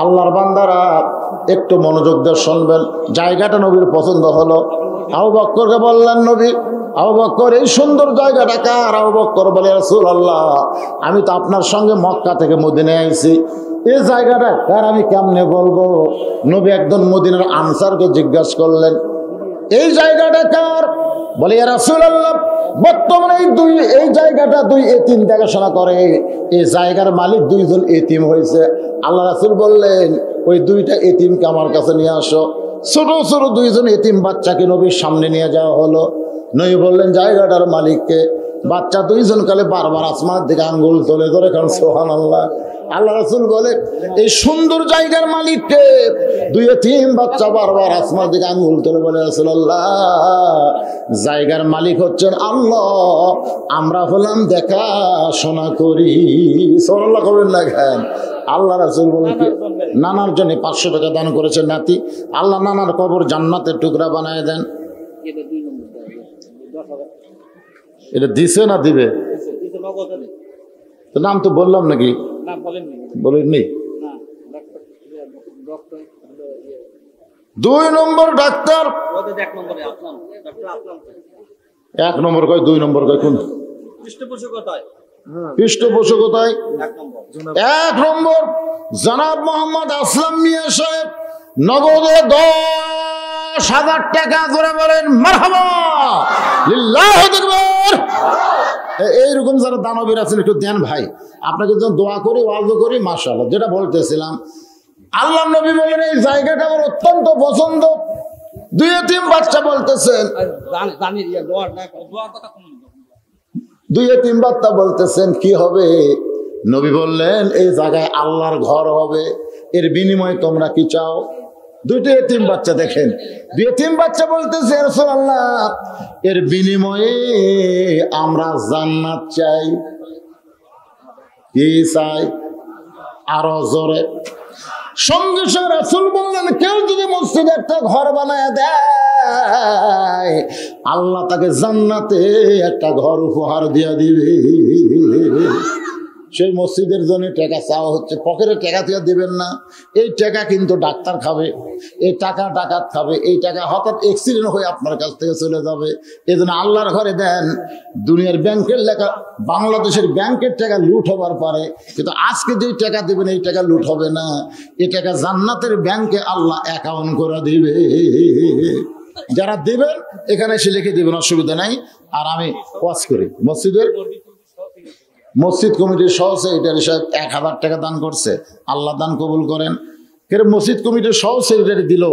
আল্লাহর বান্দারা একটু মনোযোগ দিয়ে শুনবেন। জায়গাটা নবীর পছন্দ হলো। আবু বকরকে বললেন, নবী আবু বকর এই সুন্দর জায়গাটা কার? আবু বকর বলে, রাসূলুল্লাহ আমি তো আপনার সঙ্গে মক্কা থেকে মদিনায় আইছি, এই জায়গাটা কার আমি কেমনে বলবো? নবী একজন মদিনার আনসারকে জিজ্ঞাসা করলেন, এই জায়গাটা কার? বলে, ইয়া রাসূলুল্লাহ বর্তমানে এই জায়গাটা 2 এতিম দেখাশোনা করে, এই জায়গার মালিক 2 জন এতিম হয়েছে। আল্লাহ রাসূল বললেন, ওই 2টা এতিমকে আমার কাছে নিয়ে আসো। ছোট ছোট 2 জন এতিম বাচ্চাকে নবীর সামনে নিয়ে যাওয়া হলো। নবী বললেন, জায়গাটার মালিককে? বাচ্চা 2 জন কালে বারবার আসমানের দিকে আঙ্গুল তোলে। ধরে কারণ সুবহানাল্লাহ। আল্লাহ রাসূল বলে, এই সুন্দর জায়গার মালিককে? 2 এতিম বাচ্চা বারবার আসমানের দিকে আঙ্গুল তোলে। বলে, রাসূলুল্লাহ জায়গার মালিক হচ্ছেন আল্লাহ, আমরা হলাম দেখাশোনা করি। সুবহানাল্লাহ কবেন না কেন? আল্লাহ রাসূল বলেন, নানার জন্য 500 টাকা দান করেছেন নাতি, আল্লাহ নানার কবর জান্নাতের টুকরা বানায় দেন। এটা দিছে না দিবে? তো নাম তো বললাম নাকি? বলেননি। 2 নম্বর ডাক্তার, 1 নম্বর কয়, 2 নম্বর কয়? কোন পৃষ্ঠপোষকতায় 1 নম্বর জনাব মোহাম্মদ আসলাম মিয়া সাহেব, নগদে 10,000 টাকা। ধরে বলেন মারহাবা, লিল্লাহু আকবার। এইরকম যারা দানবীর আছেন একটু দেন ভাই, আপনাকে যখন দোয়া করি ওয়াজ করি। মাশাআল্লাহ। যেটা বলতেছিলাম, আল্লাহ নবী বলেন এই জায়গাটা আমার অত্যন্ত পছন্দ। 2 এতিম বাচ্চা বলতেছেন, 2 এতিম বাচ্চা বলতেছেন কি হবে? নবী বললেন, এই জায়গায় আল্লাহর ঘর হবে, এর বিনিময়ে তোমরা কি চাও? 2টি এতিম বাচ্চা দেখেন, 2 এতিম বাচ্চা বলতেছে, রাসূলুল্লাহ এর বিনিময়ে আমরা জান্নাত চাই। কি চাই? আরো জোরে। সঙ্গে সঙ্গে রাসূল বললেন, কেউ যদি মসজিদে একটা ঘর বানায় দেয়, আল্লাহ তাকে জান্নাতে একটা ঘর উপহার দিয়ে দিবে। সেই মসজিদের জন্য টাকা চাওয়া হচ্ছে, পকেটে টাকা দিয়ে দিবেন না। এই টাকা কিন্তু ডাক্তার খাবে, এই টাকা ডাকাত খাবে, এই টাকা হঠাৎ অ্যাক্সিডেন্ট হয়ে আপনার কাছ থেকে চলে যাবে। এই জন্য আল্লাহর ঘরে দেন। দুনিয়ার ব্যাংকের লেখা, বাংলাদেশের ব্যাংকের টাকা লুট হবার পারে, কিন্তু আজকে যেই টাকা দেবেন এই টাকা লুট হবে না। এই টাকা জান্নাতের ব্যাংকে আল্লাহ অ্যাকাউন্ট করে দিবে। যারা দেবেন এখানে এসে লিখে দেবেন, অসুবিধা নাই। আর আমি ওয়াজ করি মসজিদ কমিটির সহ সেক্রেটারি সাহেব 1,000 টাকা দান করছে, আল্লাহ দান কবুল করেন। কিন্তু মসজিদ কমিটির সহ সেক্রেটারি দিল,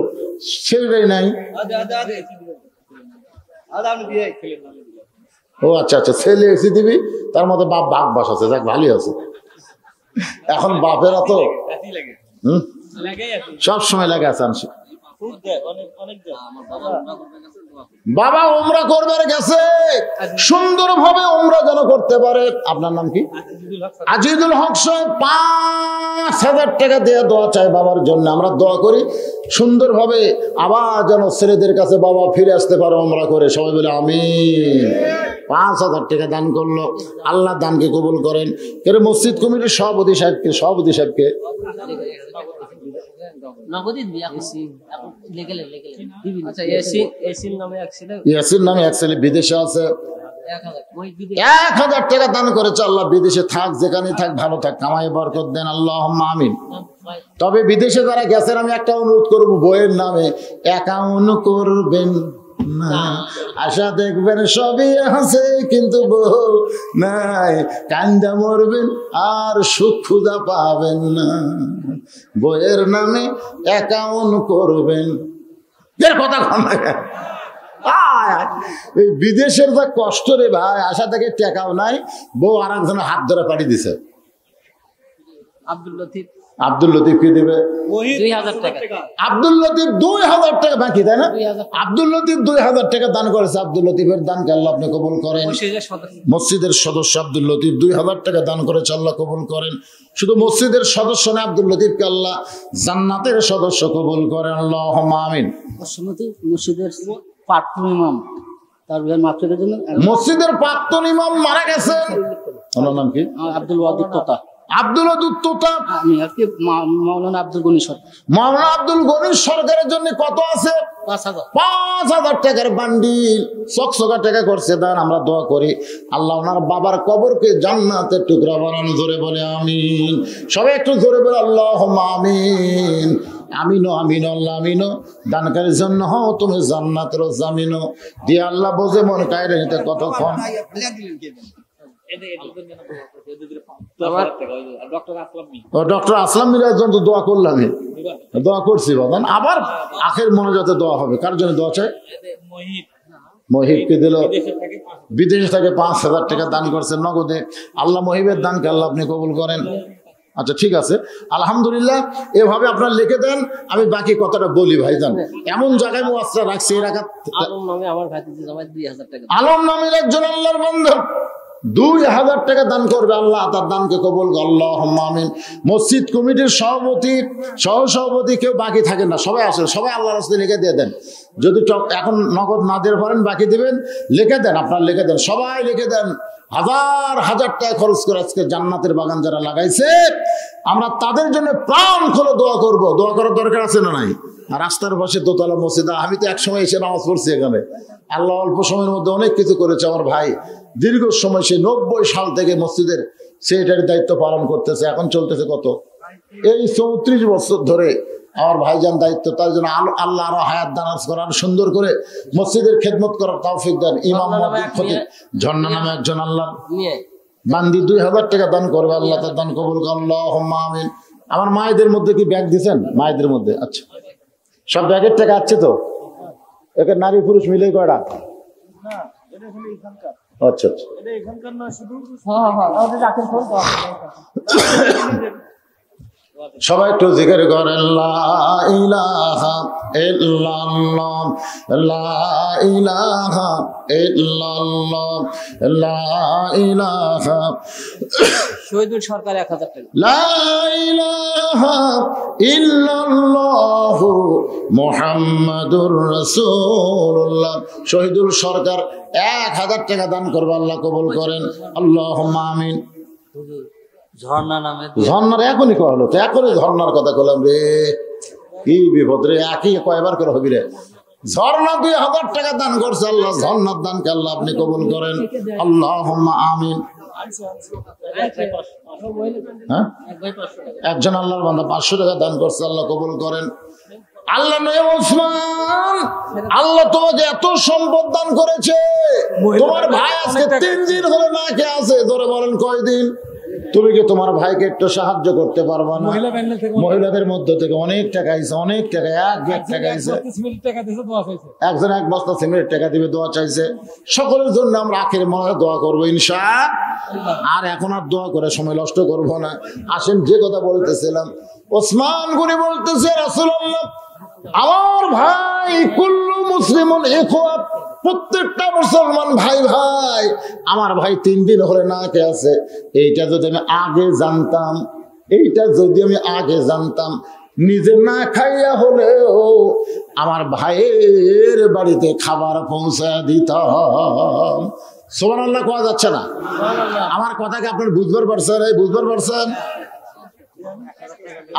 সেক্রেটারি নাই। ও আচ্ছা আচ্ছা, ছেলে এসে দিবি, তার মধ্যে বাপ ভাগ বাস আছে, যাক ভালোই আছে। এখন বাপেরা তো সব সময় লাগে আছে। বাবা উমরা করবার গেছে, সুন্দরভাবে উমরা যেন করতে করতে পারে। আপনার নাম কি? আজিজুল হক সাহেব ৫,০০০ টাকা দিয়ে দোয়া চাই বাবার জন্য। আমরা দোয়া করি সুন্দরভাবে আবার যেন ছেলেদের কাছে বাবা ফিরে আসতে পারো আমরা করে, সবাই বলে আমিন। ৫,০০০ টাকা দান করলো, আল্লাহ দানকে কবুল করেন। কেরে মসজিদ কমিটির সভাপতি সাহেবকে ইয়াসির নামে এক ছেলে বিদেশে আছে, ১,০০০ টাকা দান করেছে। আল্লাহ বিদেশে থাক, যেখানে থাক ভালো থাক, কামাই বরকত দেন, আল্লাহুম্মা আমিন। তবে বিদেশে যারা গেছেন আমি একটা অনুরোধ করবো, বইয়ের নামে অ্যাকাউন্ট করবেন না। আশা দেখবেন সবই আছে কিন্তু বউ নাই, কান্দা মরবেন আর সুখ খুঁজা পাবেন না। বইয়ের নামে অ্যাকাউন্ট করবেন, এর কথা কম না। বিদেশের যা কষ্ট রে ভাই, আশা থেকে টাকাও নাই, বউ আর একজনের হাত ধরে পাঠিয়ে দিছে। আব্দুল লতিফ কি দেবে? ২০০০ টাকা। আব্দুল লতিফ ২০০০ টাকা বাকি, তাই না? আব্দুল লতিফ ২০০০ টাকা দান করেছে। আব্দুল লতিফের দানকে আল্লাহ আপনি কবুল করেন। মসজিদের সদস্য আব্দুল লতিফ ২০০০ টাকা দান করেছে, আল্লাহ কবুল করেন। শুধু মসজিদের সদস্য না, আব্দুল লতিফকে আল্লাহ জান্নাতের সদস্য কবুল করেন, আল্লাহুম্মা আমিন। মসজিদের প্রাক্তন ইমাম, তার মাফিরের জন্য মসজিদের প্রাক্তন ইমাম মারা গেছেন, ওনার নাম কি? আব্দুল ওয়াদুদ তোতা। আব্দুল ওয়াদুদ তোতা। আমি আর কি মাওলানা আব্দুল গনি সরকার। মাওলানা আব্দুল গনি সরকারের জন্য কত আছে? ৫,০০০ টাকার বান্ডিল, চকচকা টাকা করছে দান। আমরা দোয়া করি আল্লাহ ওনার বাবার কবরকে জান্নাতের টুকরা বানানো, জোরে বলে আমিন। সবাই একটু জোরে বলে আল্লাহুম্মা আমিন। আমিনো আমিনো আল্লাহ আমিনো। দানকারীর জন্য হও তুমি জান্নাতের জামিনো। দিয়ে আল্লাহ বোঝে মন কায়রে নিতে কতক্ষণ। ডক্টর আসলাম মিরাজ জন্য দোয়া করলাম, দোয়া করছি বাদান। আবার আখের মনোজাতে দোয়া হবে। কার জন্য দোয়া চাই? মহিবকে দিল, বিদেশে থেকে ৫,০০০ টাকা দান করছে নগদে। আল্লাহ মহিবের দানকে আল্লাহ আপনি কবুল করেন। আচ্ছা ঠিক আছে, আলহামদুলিল্লাহ। এভাবে আপনার লিখে দেন, আমি বাকি কথাটা বলি ভাইজান। এমন জায়গায় মুআসসা রাখছি, আলম নামে আমার ভাতিজি জামাই ২০০০ টাকা। আলম নামের একজন আল্লাহর বান্দা ২০০০ টাকা দান করবে, আল্লাহ তার দানকে কবুল করুন, আল্লাহুম্মা আমিন। মসজিদ কমিটির সভাপতি, সহসভাপতি কেউ বাকি থাকেন না, সবাই আসেন, সবাই আল্লাহর রাস্তায় লিখে দিয়ে দেন। যদি এখন নগদ না দিতে পারেন, বাকি দিবেন, লিখে দেন, আপনার লিখে দেন, সবাই লিখে দেন। হাজার হাজার টাকা খরচ করে আজকে জান্নাতের বাগান যারা লাগাইছে, আমরা তাদের জন্য প্রাণ খুলে দোয়া করব। দোয়া করার দরকার আছে না নাই? আর রাস্তার পাশে দোতলা মসজিদ, আমি তো এক সময় এসে নামাজ পড়ছি এখানে। আল্লাহ অল্প সময়ের মধ্যে অনেক কিছু করেছে। আমার ভাই দীর্ঘ সময়, সে ৯০ সাল থেকে মসজিদের সেক্রেটারির দায়িত্ব পালন করতেছে। এখন চলতেছে কত, এই ৩৪ বছর ধরে আমার ভাইজান দায়িত্ব। তার জন্য আল্লাহ আরো হায়াত দানাজ করার, সুন্দর করে মসজিদের খেদমত করার তৌফিক দেন। ইমাম খতিব ঝর্ণা নামে একজন আল্লাহ বান্দি ২০০০ টাকা দান করবে, আল্লাহ তার দান কবুল করুন, আল্লাহুম্মা আমিন। আমার মায়েদের মধ্যে কি ব্যাগ দিচ্ছেন? মায়েদের মধ্যে আচ্ছা, সব ব্যাগের টাকা আছে তো? একে নারী পুরুষ মিলে কয়টা? আচ্ছা আচ্ছা, সবাই একটু জিকির করেন, লা ইলাহা ইল্লাল্লাহ, লা ইলাহা ইল্লাল্লাহ, লা ইলাহা। শহীদুল সরকার ১০০০ টাকা। লা ইলাহা ইল্লাল্লাহ মুহাম্মাদুর রাসূলুল্লাহ। শহীদুল সরকার ১০০০ টাকা দান করবে, আল্লাহ কবুল করেন, আল্লাহুম্মা আমিন। ঝর্ণা নামে, ঝর্ণার এখনই কহলো তো, এখনই ঝর্ণার কথা কলাম রে, কি বিপদ রে, একই কয়বার করে হবি রে। ঝর্ণা ২০০০ টাকা দান করছে, আল্লাহ ঝর্ণার দানকে আল্লাহ আপনি কবুল করেন, আল্লাহুম্মা আমিন। হ্যাঁ, একজন আল্লাহর বান্দা ৫০০ টাকা দান করছে, আল্লাহ কবুল করেন। আল্লাহ নয় ওসমান, আল্লাহ তোমাকে এত সম্পদ দান করেছে, তোমার ভাই আজকে ৩ দিন হলে না খেয়ে আছে, ধরে বলেন কয়দিন? তুমি কি তোমার ভাইকে একটু সাহায্য করতে পারবা না? মহিলাদের মধ্য থেকে অনেক টাকা আইছে, অনেক টাকা, ১ লাখ টাকা আইছে। একজন ১ বস্তা সিমেন্টের টাকা দিবে, দোয়া চাইছে। সকলের জন্য আমরা আখের মনে দোয়া করবো ইনশাআল্লাহ। আর এখন আর দোয়া করে সময় নষ্ট করবো না। আসেন, যে কথা বলতেছিলাম, ওসমান গনি বলতেছে, রাসূলুল্লাহ আমার ভাই কুল্লু মুসলিমুন ইখওয়াত, প্রত্যেকটা মুসলমান ভাই ভাই, আমার ভাই 3 দিন হলে না কে আছে, এইটা যদি আমি আগে জানতাম, এইটা যদি আমি আগে জানতাম, নিজে না খাইয়া হলেও আমার ভাইয়ের বাড়িতে খাবার পৌঁছায় দিতাম। সুবহানাল্লাহ কোয়া যাচ্ছে না? আমার কথাকে আপনার বুঝবার পারছেন? এই বুঝবার পারছেন?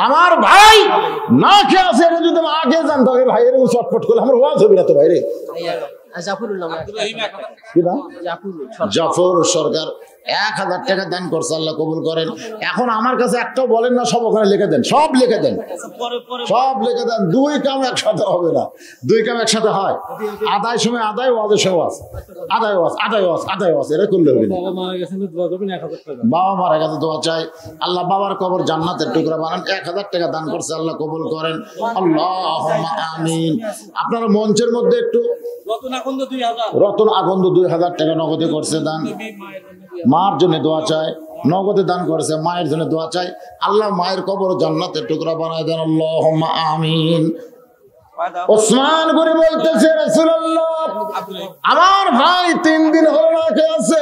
আমার ভাই না খেয়ে আছে, এটা যদি আমি আগে জানতাম, ভাইয়ের চটপট করলে আমার ওয়াজ হবে না তো ভাইরে। জাফর সরকার 1000 টাকা দান করছে, আল্লাহ কবুল করেন। এখন আমার কাছে একটাও বলেন না, সব ওখানে লিখে দেন, সব লিখে দেন, সব লিখে দেন। 2 কাম একসাথে হবে না, 2 কাম একসাথে হয়। আদায় সময় আদায়, ওয়াজের সময় ওয়াজ, আদায় ওয়াজ, আদায় ওয়াজ, আদায় ওয়াজ, এটা করলে হবে না। বাবা মারা গেছে দোয়া চাই, আল্লাহ বাবার কবর জান্নাতের টুকরা বানান। 1000 টাকা দান করছে, আল্লাহ কবুল করেন, আল্লাহুম্মা আমিন। আপনারা মঞ্চের মধ্যে একটু রতন আগন্দ 2000 টাকা নগদে করছে দান, মার জন্য দোয়া চায়, নগদে দান করেছে, মায়ের জন্য দোয়া চাই, আল্লাহ মায়ের কবর জান্নাতের টুকরা বানায় দেন, আল্লাহুম্মা আমিন। ওসমান গনি বলতেছে, রাসূলুল্লাহ আমার ভাই 3 দিন হলো না খেয়ে আছে,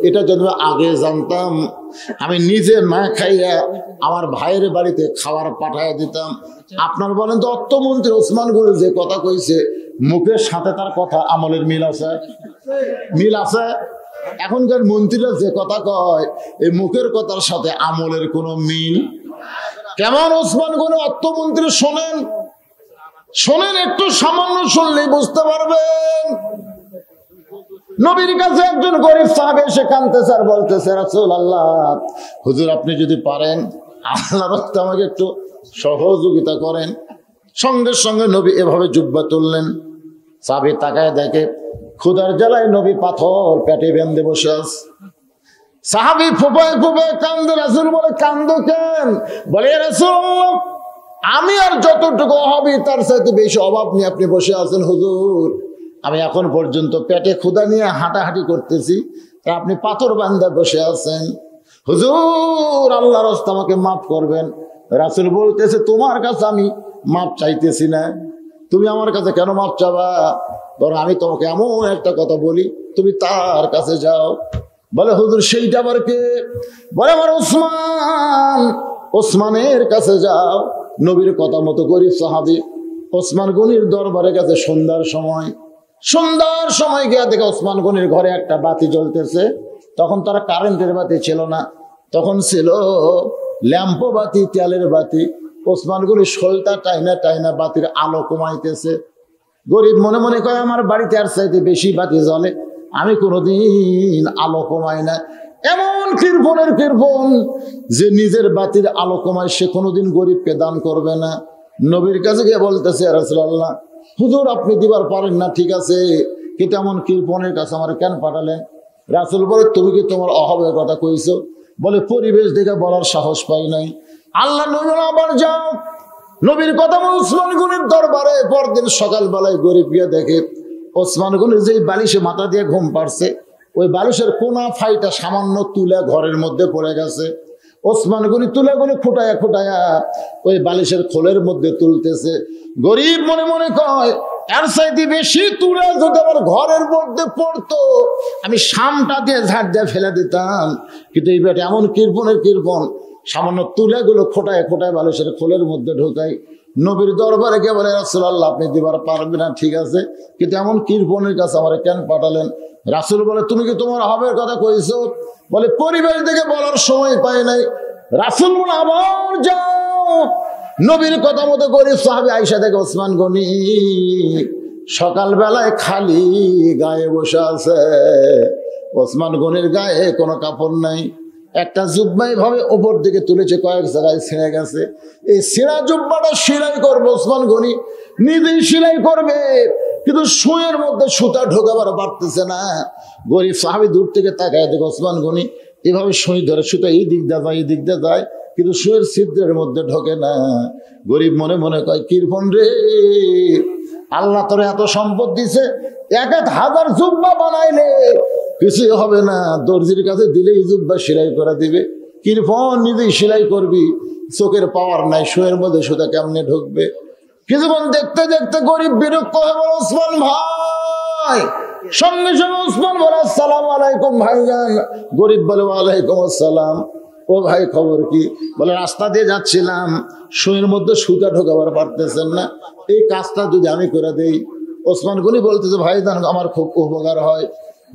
এটা যদি আগে জানতাম আমি নিজে না খাইয়া আমার ভাইয়ের বাড়িতে খাবার পাঠাইয়া দিতাম। আপনার বলেন তো, অর্থমন্ত্রী ওসমান গনি যে কথা কইছে, মুখের সাথে তার কথা আমলের মিল আছে? মিল আছে? এখনকার মন্ত্রীরা যে কথা কয়, এই মুখের কথার সাথে আমলের কোনো মিল? কেমন ওসমান গনি অর্থমন্ত্রী? শোনেন, শোনেন, একটু সামান্য শুনলেই বুঝতে পারবেন। নবীর কাছে একজন গরিব সাহাবী এসে কাঁদতেছে আর বলতেছে, রাসূলুল্লাহ হুজুর আপনি যদি পারেন আল্লাহর রাস্তায় আমাকে একটু সহযোগিতা করেন। সঙ্গে সঙ্গে নবী এভাবে জুব্বা তুললেন। সাহাবী তাকায় দেখে ক্ষুধার জ্বালায় নবী পাথর পেটে বেঁধে বসে আছে। সাহাবী ফুপায় ফুপায় কান্দে। রাসূল বলে, কান্দো কেন? বলে, রাসূলুল্লাহ আমি আর যতটুকু হবে তার সাথে বেশি অভাব নিয়ে আপনি বসে আছেন হুজুর। আমি এখন পর্যন্ত পেটে ক্ষুধা নিয়ে হাঁটাহাঁটি করতেছি, আপনি পাথর বান্ধা বসে আছেন। হুজুর আল্লাহর রাস্তায় আমাকে মাফ করবেন। রাসূল বলতেছে, তোমার কাছে আমি মাপ চাইতেছি না, তুমি আমার কাছে কেন মাপ চাবা? বরং আমি তোমাকে এমন একটা কথা বলি, তুমি তার কাছে যাও। বলে, হুজুর সেইটা আবার কে? বলে, আমার ওসমান। ওসমানের কাছে যাও। নবীর কথা মতো গরিব সাহাবী ওসমান গনির দরবারে গেছে। সন্ধ্যার সময় গিয়া দেখে ওসমান গনির ঘরে একটা বাতি জ্বলতেছে। তখন তারা কারেন্টের বাতি ছিল না, তখন ছিল ল্যাম্পো বাতি, তেলের বাতি। ওসমান গনি শোলটা টাইনা টাইনা বাতির আলো কমাইতেছে। গরিব মনে মনে কয়, আমার বাড়িতে আর চাইতে বেশি বাতি জ্বলে, আমি কোনোদিন আলো কমাই না। এমন কৃপণের কৃপণ যে নিজের বাতির আলো কমায়, সে কোনোদিন গরিবকে দান করবে না। নবীর কাছে গিয়ে বলতেছে, রাসূলুল্লাহ হুজুর আপনি দিবার পারেন না, ঠিক আছে, কিন্তু এমন কৃপণের কাছে আমার কেন পাঠালেন? রাসূল বলে, তুমি কি তোমার অভাবের কথা কইছো? বলে, পরিবেশ দেখে বলার সাহস পাই নাই। আল্লাহ নবী আবার যাও। নবীর কথা ওসমান গনির দরবারে পরদিন সকালবেলায় গরিব গিয়ে দেখে ওসমান গনি যেই বালিশে মাথা দিয়ে ঘুম পাড়ছে, ওই বালিশের কোনা ফাইটা সামান্য তুলে ঘরের মধ্যে পড়ে গেছে। ওসমান গনি তুলে গনি খুঁটায়া খুঁটায়া ওই বালিশের খোলের মধ্যে তুলতেছে। গরিব মনে মনে কয়, এর চাইতে বেশি তুলে যদি আমার ঘরের মধ্যে পড়তো, আমি শামটা দিয়ে ঝাড় দিয়ে ফেলে দিতাম। কিন্তু এই বেটা এমন কৃপণের কৃপণ, সামান্য তুলেগুলো খোটায় খোটায় বালিশের খোলের মধ্যে ঢোকাই। নবীর দরবারে গিয়ে বলে, রাসূলুল্লাহ আপনি দিবার পারবেন না, ঠিক আছে, কিন্তু এমন কৃপণের কাছে আমার কেন পাঠালেন? রাসূল বলে, তুমি কি তোমার অভাবের কথা কইছো? বলে, পরিবেশ দেখে বলার সময় পাই নাই। রাসূল বলে, আবার যাও। নবীর কথা মতো গরিব সাহাবী আয়েশা থেকে ওসমান গনি সকালবেলায় খালি গায়ে বসে আছে। ওসমান গনির গায়ে কোনো কাপড় নাই, একটা জুব্বা ভাবে ওপর দিকে তুলেছে, কয়েক জায়গায় ছিঁড়ে গেছে। এই ছিঁড়া জুব্বাটা সেলাই করবে ওসমান গনি, নিজেই সেলাই করবে, কিন্তু সুঁয়ের মধ্যে সুতা ঢোকাবার পারতেছে না। গরিব সাহাবী দূর থেকে তাকায় দেখে ওসমান গনি এভাবে সুই ধরে সুতা এই দিক দিয়ে যায়, এই দিক দিয়ে যায়, কিন্তু সুয়ের ছিদ্রের মধ্যে ঢোকে না। গরিব মনে মনে কয়, কৃপণ রে, আল্লাহ তোর এত সম্পদ দিছে, 1000 জুব্বা বানাইলে কিছুই হবে না, দর্জির কাছে দিলেই জুব্বা সেলাই করে দিবে। কৃপণ নিজেই সেলাই করবি, চোখের পাওয়ার নাই, সুয়ের মধ্যে সুতা কেমনে ঢুকবে? কিছুক্ষণ দেখতে দেখতে গরিব বিরক্ত হয়ে বলে, ওসমান ভাই কয়? সঙ্গে সঙ্গে ওসমান বলে আসসালামু আলাইকুম ভাইজান। গরিব বলে ওয়ালাইকুম আসসালাম। ও ভাই খবর কি? বলে রাস্তা দিয়ে যাচ্ছিলাম, সুইয়ের মধ্যে সুতা ঢোকাবার পারতেছেন না, এই কাজটা যদি আমি করে দেই। ওসমান গনি বলতেছে ভাইজান আমার খুব উপকার হয়।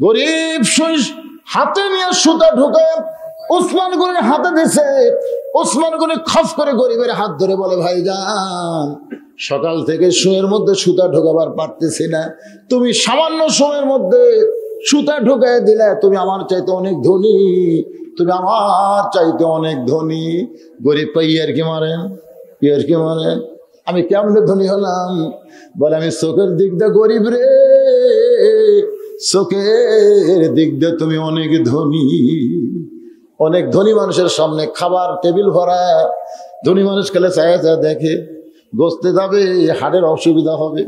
গরিব সুই হাতে নিয়ে সুতা ঢোকায় ওসমান গনির হাতে দিছে। ওসমান গনি খপ করে গরিবের হাত ধরে বলে ভাইজান সকাল থেকে সুইয়ের মধ্যে সুতা ঢোকাবার পারতেছি না, তুমি সামান্য সময়ের মধ্যে সুতা ঢোকায় দিলে, তুমি আমার চাইতে অনেক ধনী, তুমি আমার চাইতে অনেক ধনী। গরিব পাই আর কি মারেন, ইয়ার কি মারেন, আমি কেমনে ধনী হলাম? বলে আমি চোখের দিক দিয়ে গরিব রে, চোখের দিক দিয়ে তুমি অনেক ধনী। অনেক ধনী মানুষের সামনে খাবার টেবিল ভরা, ধনী মানুষ খেলে চায় দেখে, গোস্তে যাবে হাড়ের অসুবিধা হবে,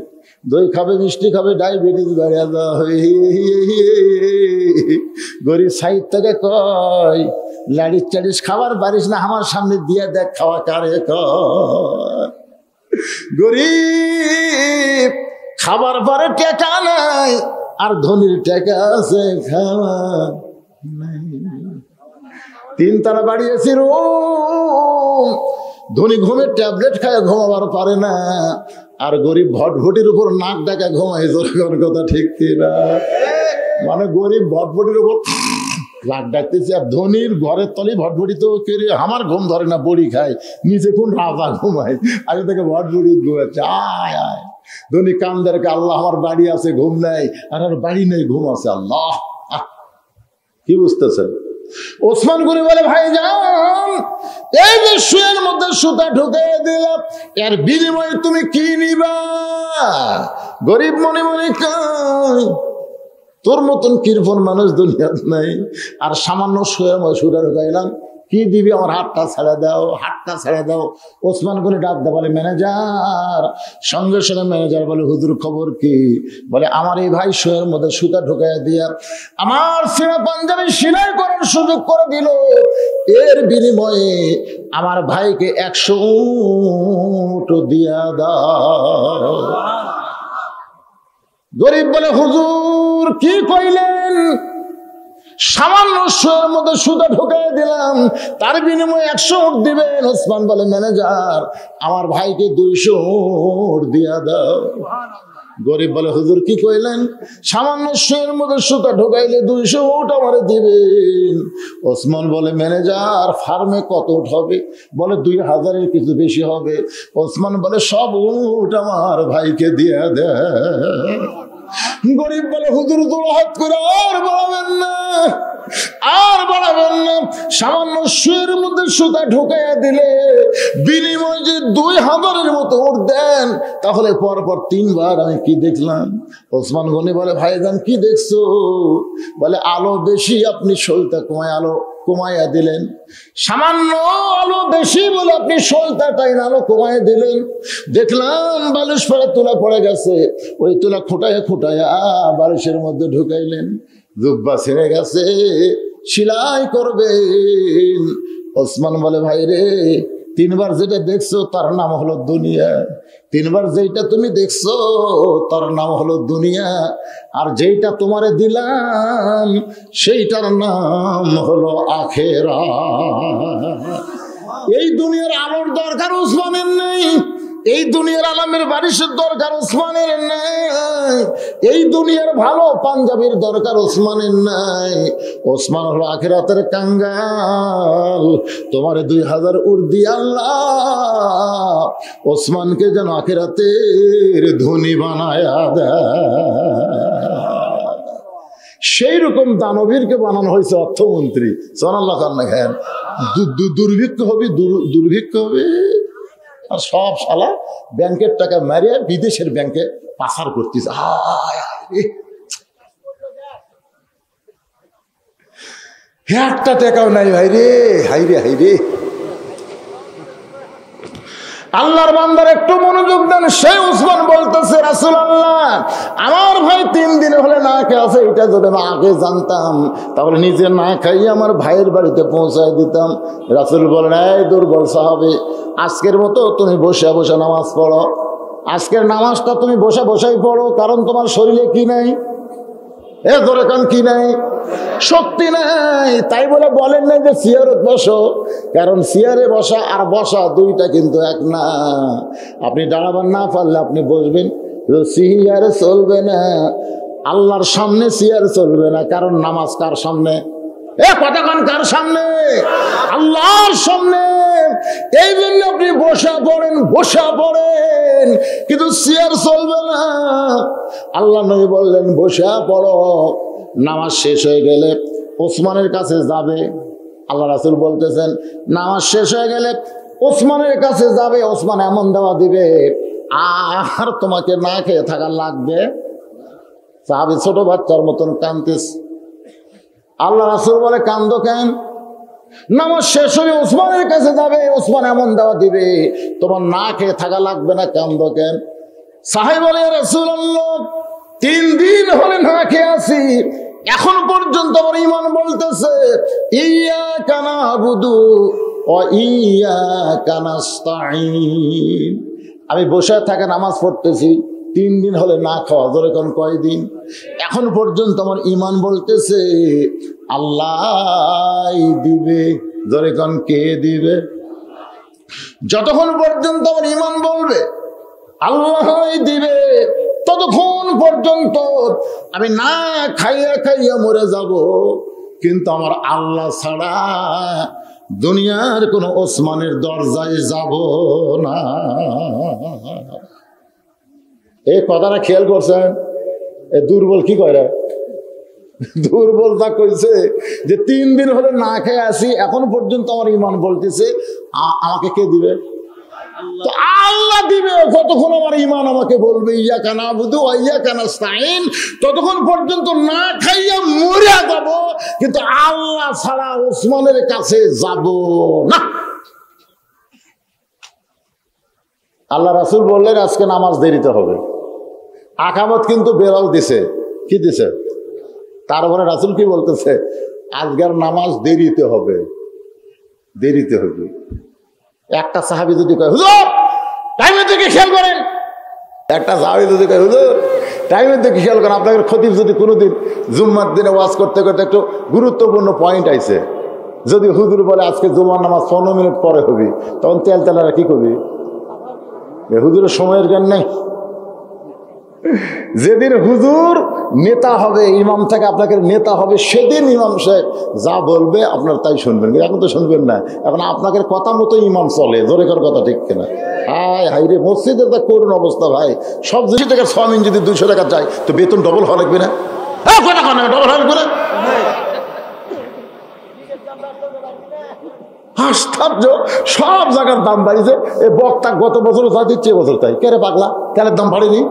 দই খাবে মিষ্টি খাবে ডায়াবেটিস বেড়ে যাবে। গরিব সাইড থেকে কয় লাড়িস চাড়িস খাবার পারিস না, আমার সামনে দিয়ে দেখ খাওয়া কারে কয়। গরিব খাবার পরে টাকা নাই, আর ধনীর টাকা আছে খাওয়া নাই। 3 তারা বাড়িয়েছি রুম, ধনী ঘুমের ট্যাবলেট খায় ঘুমাবার পারে না, আর গরিব ভটভটির উপর নাক ডাকা ঘুমায়। জোর কথা ঠিক কিনা? মানে গরিব ভটভটির উপর নাক ডাকতেছে, আর ধনীর ঘরের তলে ভটভটি তো কেড়ে আমার ঘুম ধরে না, বড়ি খায়, নিচে কোন রাজা ঘুমায়, আগে থেকে ভটভটি ঘুমাচ্ছে। আয় আয় ধনী কামদারকে আল্লাহ আমার বাড়ি আছে ঘুম নেই, আর আর বাড়ি নেই ঘুম আছে। আল্লাহ কি বুঝতেছেন? ওসমান গনি বলে ভাইজান এই যে সুয়ের মধ্যে সুতা ঢুকে দিলাম, এর বিনিময়ে তুমি কি নিবা? গরিব মনে মনে কয় তোর মতন কৃপণ মানুষ দুনিয়াত নাই, আর সামান্য সুয়ের মধ্যে সুতা ঢুকাইলাম, কি দিবি? আমার হাতটা ছেড়ে দাও, হাতটা ছেড়ে দাও। ওসমান গনি ডাক দে বলে ম্যানেজার। সঙ্গে সঙ্গে ম্যানেজার বলে হুজুর খবর কি? বলে আমার এই ভাই সুয়ের মধ্যে সুতা ঢুকাইয়া দিয়া আমার ছেঁড়া পাঞ্জাবি সেলাই করার সুযোগ করে দিল, এর বিনিময়ে আমার ভাইকে 100 উট দিয়া দাও। গরিব বলে হুজুর কি কইলেন? সামান্য সুয়ের মধ্যে সুতা ঢুকাই দিলাম, তার বিনিময়ে 100 উট দিবেন। ওসমান বলে ম্যানেজার আমার ভাইকে 200 উট দিয়া দাও। গরিব বলে হুজুর কি কইলেন? সামান্য সুয়ের মধ্যে সুতা ঢুকাইলে 200 উট আমারে দিবেন। ওসমান বলে ম্যানেজার ফার্মে কত উট হবে? বলে 2000-এর কিছু বেশি হবে। ওসমান বলে সব উট আমার ভাইকে দিয়া দেয়। গরিব বলে হুজুর তোর হাত করে আর বাড়াবেন না, আর বাড়াবেন না। সামান্য সুয়ের মধ্যে সুতা ঢুকাইয়া দিলে বিনিময় যে 2000-এর মতো উট দেন, তাহলে পরপর 3 বার আমি কি দেখলাম? ওসমান গনি বলে ভাইজান কি দেখছো? বলে আলো বেশি, আপনি সলতা কমাইয়া দিলেন। সামান্য আলো বেশি বলে আপনি সলতা টাইন আলো কমাইয়া দিলেন। দেখলাম বালিশ পরে তুলা পড়ে গেছে, ওই তুলা খুঁটাইয়া খুঁটাইয়া বালিশের মধ্যে ঢুকাইলেন। জুব্বা ছিঁড়ে গেছে, সেলাই করবেন। ওসমান বলে ভাই রে 3 বার যেটা দেখছো তার নাম হলো দুনিয়া, 3 বার যেটা তুমি দেখছো তার নাম হলো দুনিয়া, আর যেটা তোমারে দিলাম সেইটার নাম হলো আখিরাত। এই দুনিয়ার আলোর দরকার ওসমানের নেই, এই দুনিয়ার আলামের বারিশের দরকার ওসমানের নাই, এই দুনিয়ার ভালো পাঞ্জাবির দরকার ওসমানের নাই। ওসমান হলো আখিরাতের কাঙ্গাল। তোমার 2000 উট দিয়ে আল্লাহ ওসমানকে যেন আখিরাতের ধনী বানায়া দেয়। সেই রকম দানবীরকে বানানো হয়েছে অর্থমন্ত্রী। সুবহানাল্লাহ খান দুর্ভিক্ষ হবে, দুর্ভিক্ষ হবে, আর সব শালা ব্যাংকের টাকা মারিয়ে বিদেশের ব্যাংকে পাচার করতেছে। একটা টাকাও নাই ভাই রে, হাই রে হাই রে। আল্লাহর বান্দার একটু মনোযোগ দেন। সেই ওসমান বলতেছে রাসূলুল্লাহ আমার ভাই 3 দিনে হলে না খেয়ে আছে, এটা যদি আমি আগে জানতাম তাহলে নিজে না খাইয়ে আমার ভাইয়ের বাড়িতে পৌঁছায় দিতাম। রাসূল বলেন এই দুর্বল সাহাবী, আজকের মতো তুমি বসে বসে নামাজ পড়ো, আজকের নামাজটা তুমি বসে বসেই পড়ো, কারণ তোমার শরীরে কি নাই? এ ধরে কান কি নাই, শক্তি নাই। তাই বলে বলেন নাই যে চেয়ারে বসো, কারণ চেয়ারে বসা আর বসা দুইটা কিন্তু এক না। আপনি দাঁড়াবার না পারলে আপনি বসবেন, চেয়ারে চলবে না। আল্লাহর সামনে চেয়ার চলবে না, কারণ নামাজ কার সামনে? এ কতক্ষণ কার সামনে? আল্লাহর সামনে। এই জন্য আপনি বসা পড়েন, কিন্তু চেয়ার চলবে না। আল্লাহ নবী বললেন বসা পড়ো। নামাজ শেষ হয়ে গেলে ওসমানের কাছে যাবে। আল্লাহ রাসূল বলতেছেন নামাজ শেষ হয়ে গেলে ওসমানের কাছে যাবে, ওসমান এমন দেওয়া দিবে আর তোমাকে না খেয়ে থাকা লাগবে। সাহাবী ছোট বাচ্চার মতন কাঁদতেছে। আল্লাহ রাসূল বলে কান্দো কেন? নামাজ শেষ হয়ে ওসমানের কাছে যাবে, ওসমান এমন দেওয়া দিবে তোমার না খেয়ে থাকা লাগবে না, কান্দো কেন? সাহাবী বলে ইয়া রাসূলুল্লাহ 3 দিন হলে না খেয়ে আছি, এখন পর্যন্ত আমার ঈমান বলতেছে ইয়্যাকা না'বুদু ওয়া ইয়্যাকা নাস্তাঈন। আমি বসে থাকা নামাজ পড়তেছি, 3 দিন হলে না খাওয়া, ধরে কোন কয়দিন? এখন পর্যন্ত আমার ঈমান বলতেছে আল্লাহ দিবে, ধরে কোন কে দিবে? যতক্ষণ পর্যন্ত আমার ঈমান বলবে আল্লাহ দিবে, ততক্ষণ পর্যন্ত আমি না খাইয়া মরে যাব। কিন্তু আমার আল্লাহ ছাড়া দুনিয়ার কোন ওসমানের দরজায় যাব না। এই কথাটা খেয়াল করছেন? এ দুর্বল কি করে? দুর্বলতা কইছে যে 3 দিন হলে না খেয়ে আসি, এখন পর্যন্ত আমার ঈমান বলতেছে আমাকে কে দিবে? তো আল্লাহ দিবে। যতক্ষণ আমার ঈমান আমাকে বলবে ইয়্যাকা না'বুদু ওয়া ইয়্যাকা নাস্তাঈন, ততক্ষণ পর্যন্ত না খাইয়া মরে যাব, কিন্তু আল্লাহ ছাড়া ওসমানের কাছে যাব না। আল্লাহ রাসূল বললেন আজকে নামাজ দেরিতে হবে। আকামত কিন্তু বেলাল দিছে। কি দিছে? তারপরে রাসূল কি বলতেছে? আজকের নামাজ দেরিতে হবে, দেরিতে হবে। একটা সাহাবী যদি কয় হুজুর টাইমের দিকে খেয়াল করেন, একটা সাহাবী যদি কয় হুজুর টাইমের দিকে খেয়াল করেন, আপনাদের খতিব যদি কোনোদিন জুম্মার দিনে ওয়াজ করতে করতে একটু গুরুত্বপূর্ণ পয়েন্ট আইছে, যদি হুজুর বলে আজকে জুমার নামাজ 15 মিনিট পরে হবে, তখন তেলতেলারা কি করবি? হুজুরের সময়ের জ্ঞান নেই। যেদিন হুজুর নেতা হবে, ইমাম থেকে আপনাকে নেতা হবে, সেদিন ইমাম সাহেব যা বলবে আপনার তাই শুনবেন। এখন তো শুনবেন না, এখন আপনাকে কথা মতো ইমাম চলে। জোরে কর কথা, ঠিক কিনা? হাই রে, মসজিদের তো করুন অবস্থা ভাই। সব 200 টাকার সামিন যদি 200 টাকা চাই, তো বেতন ডবল হওয়া লাগবে না? ডবল হওয়া লাগবে না? আশ্চর্য, সব জায়গার দাম বাড়িছে। এই বক্তা গত বছর যা দিচ্ছে এবছর তাই। কে রে পাগলা, তেলের দাম বাড়েনি?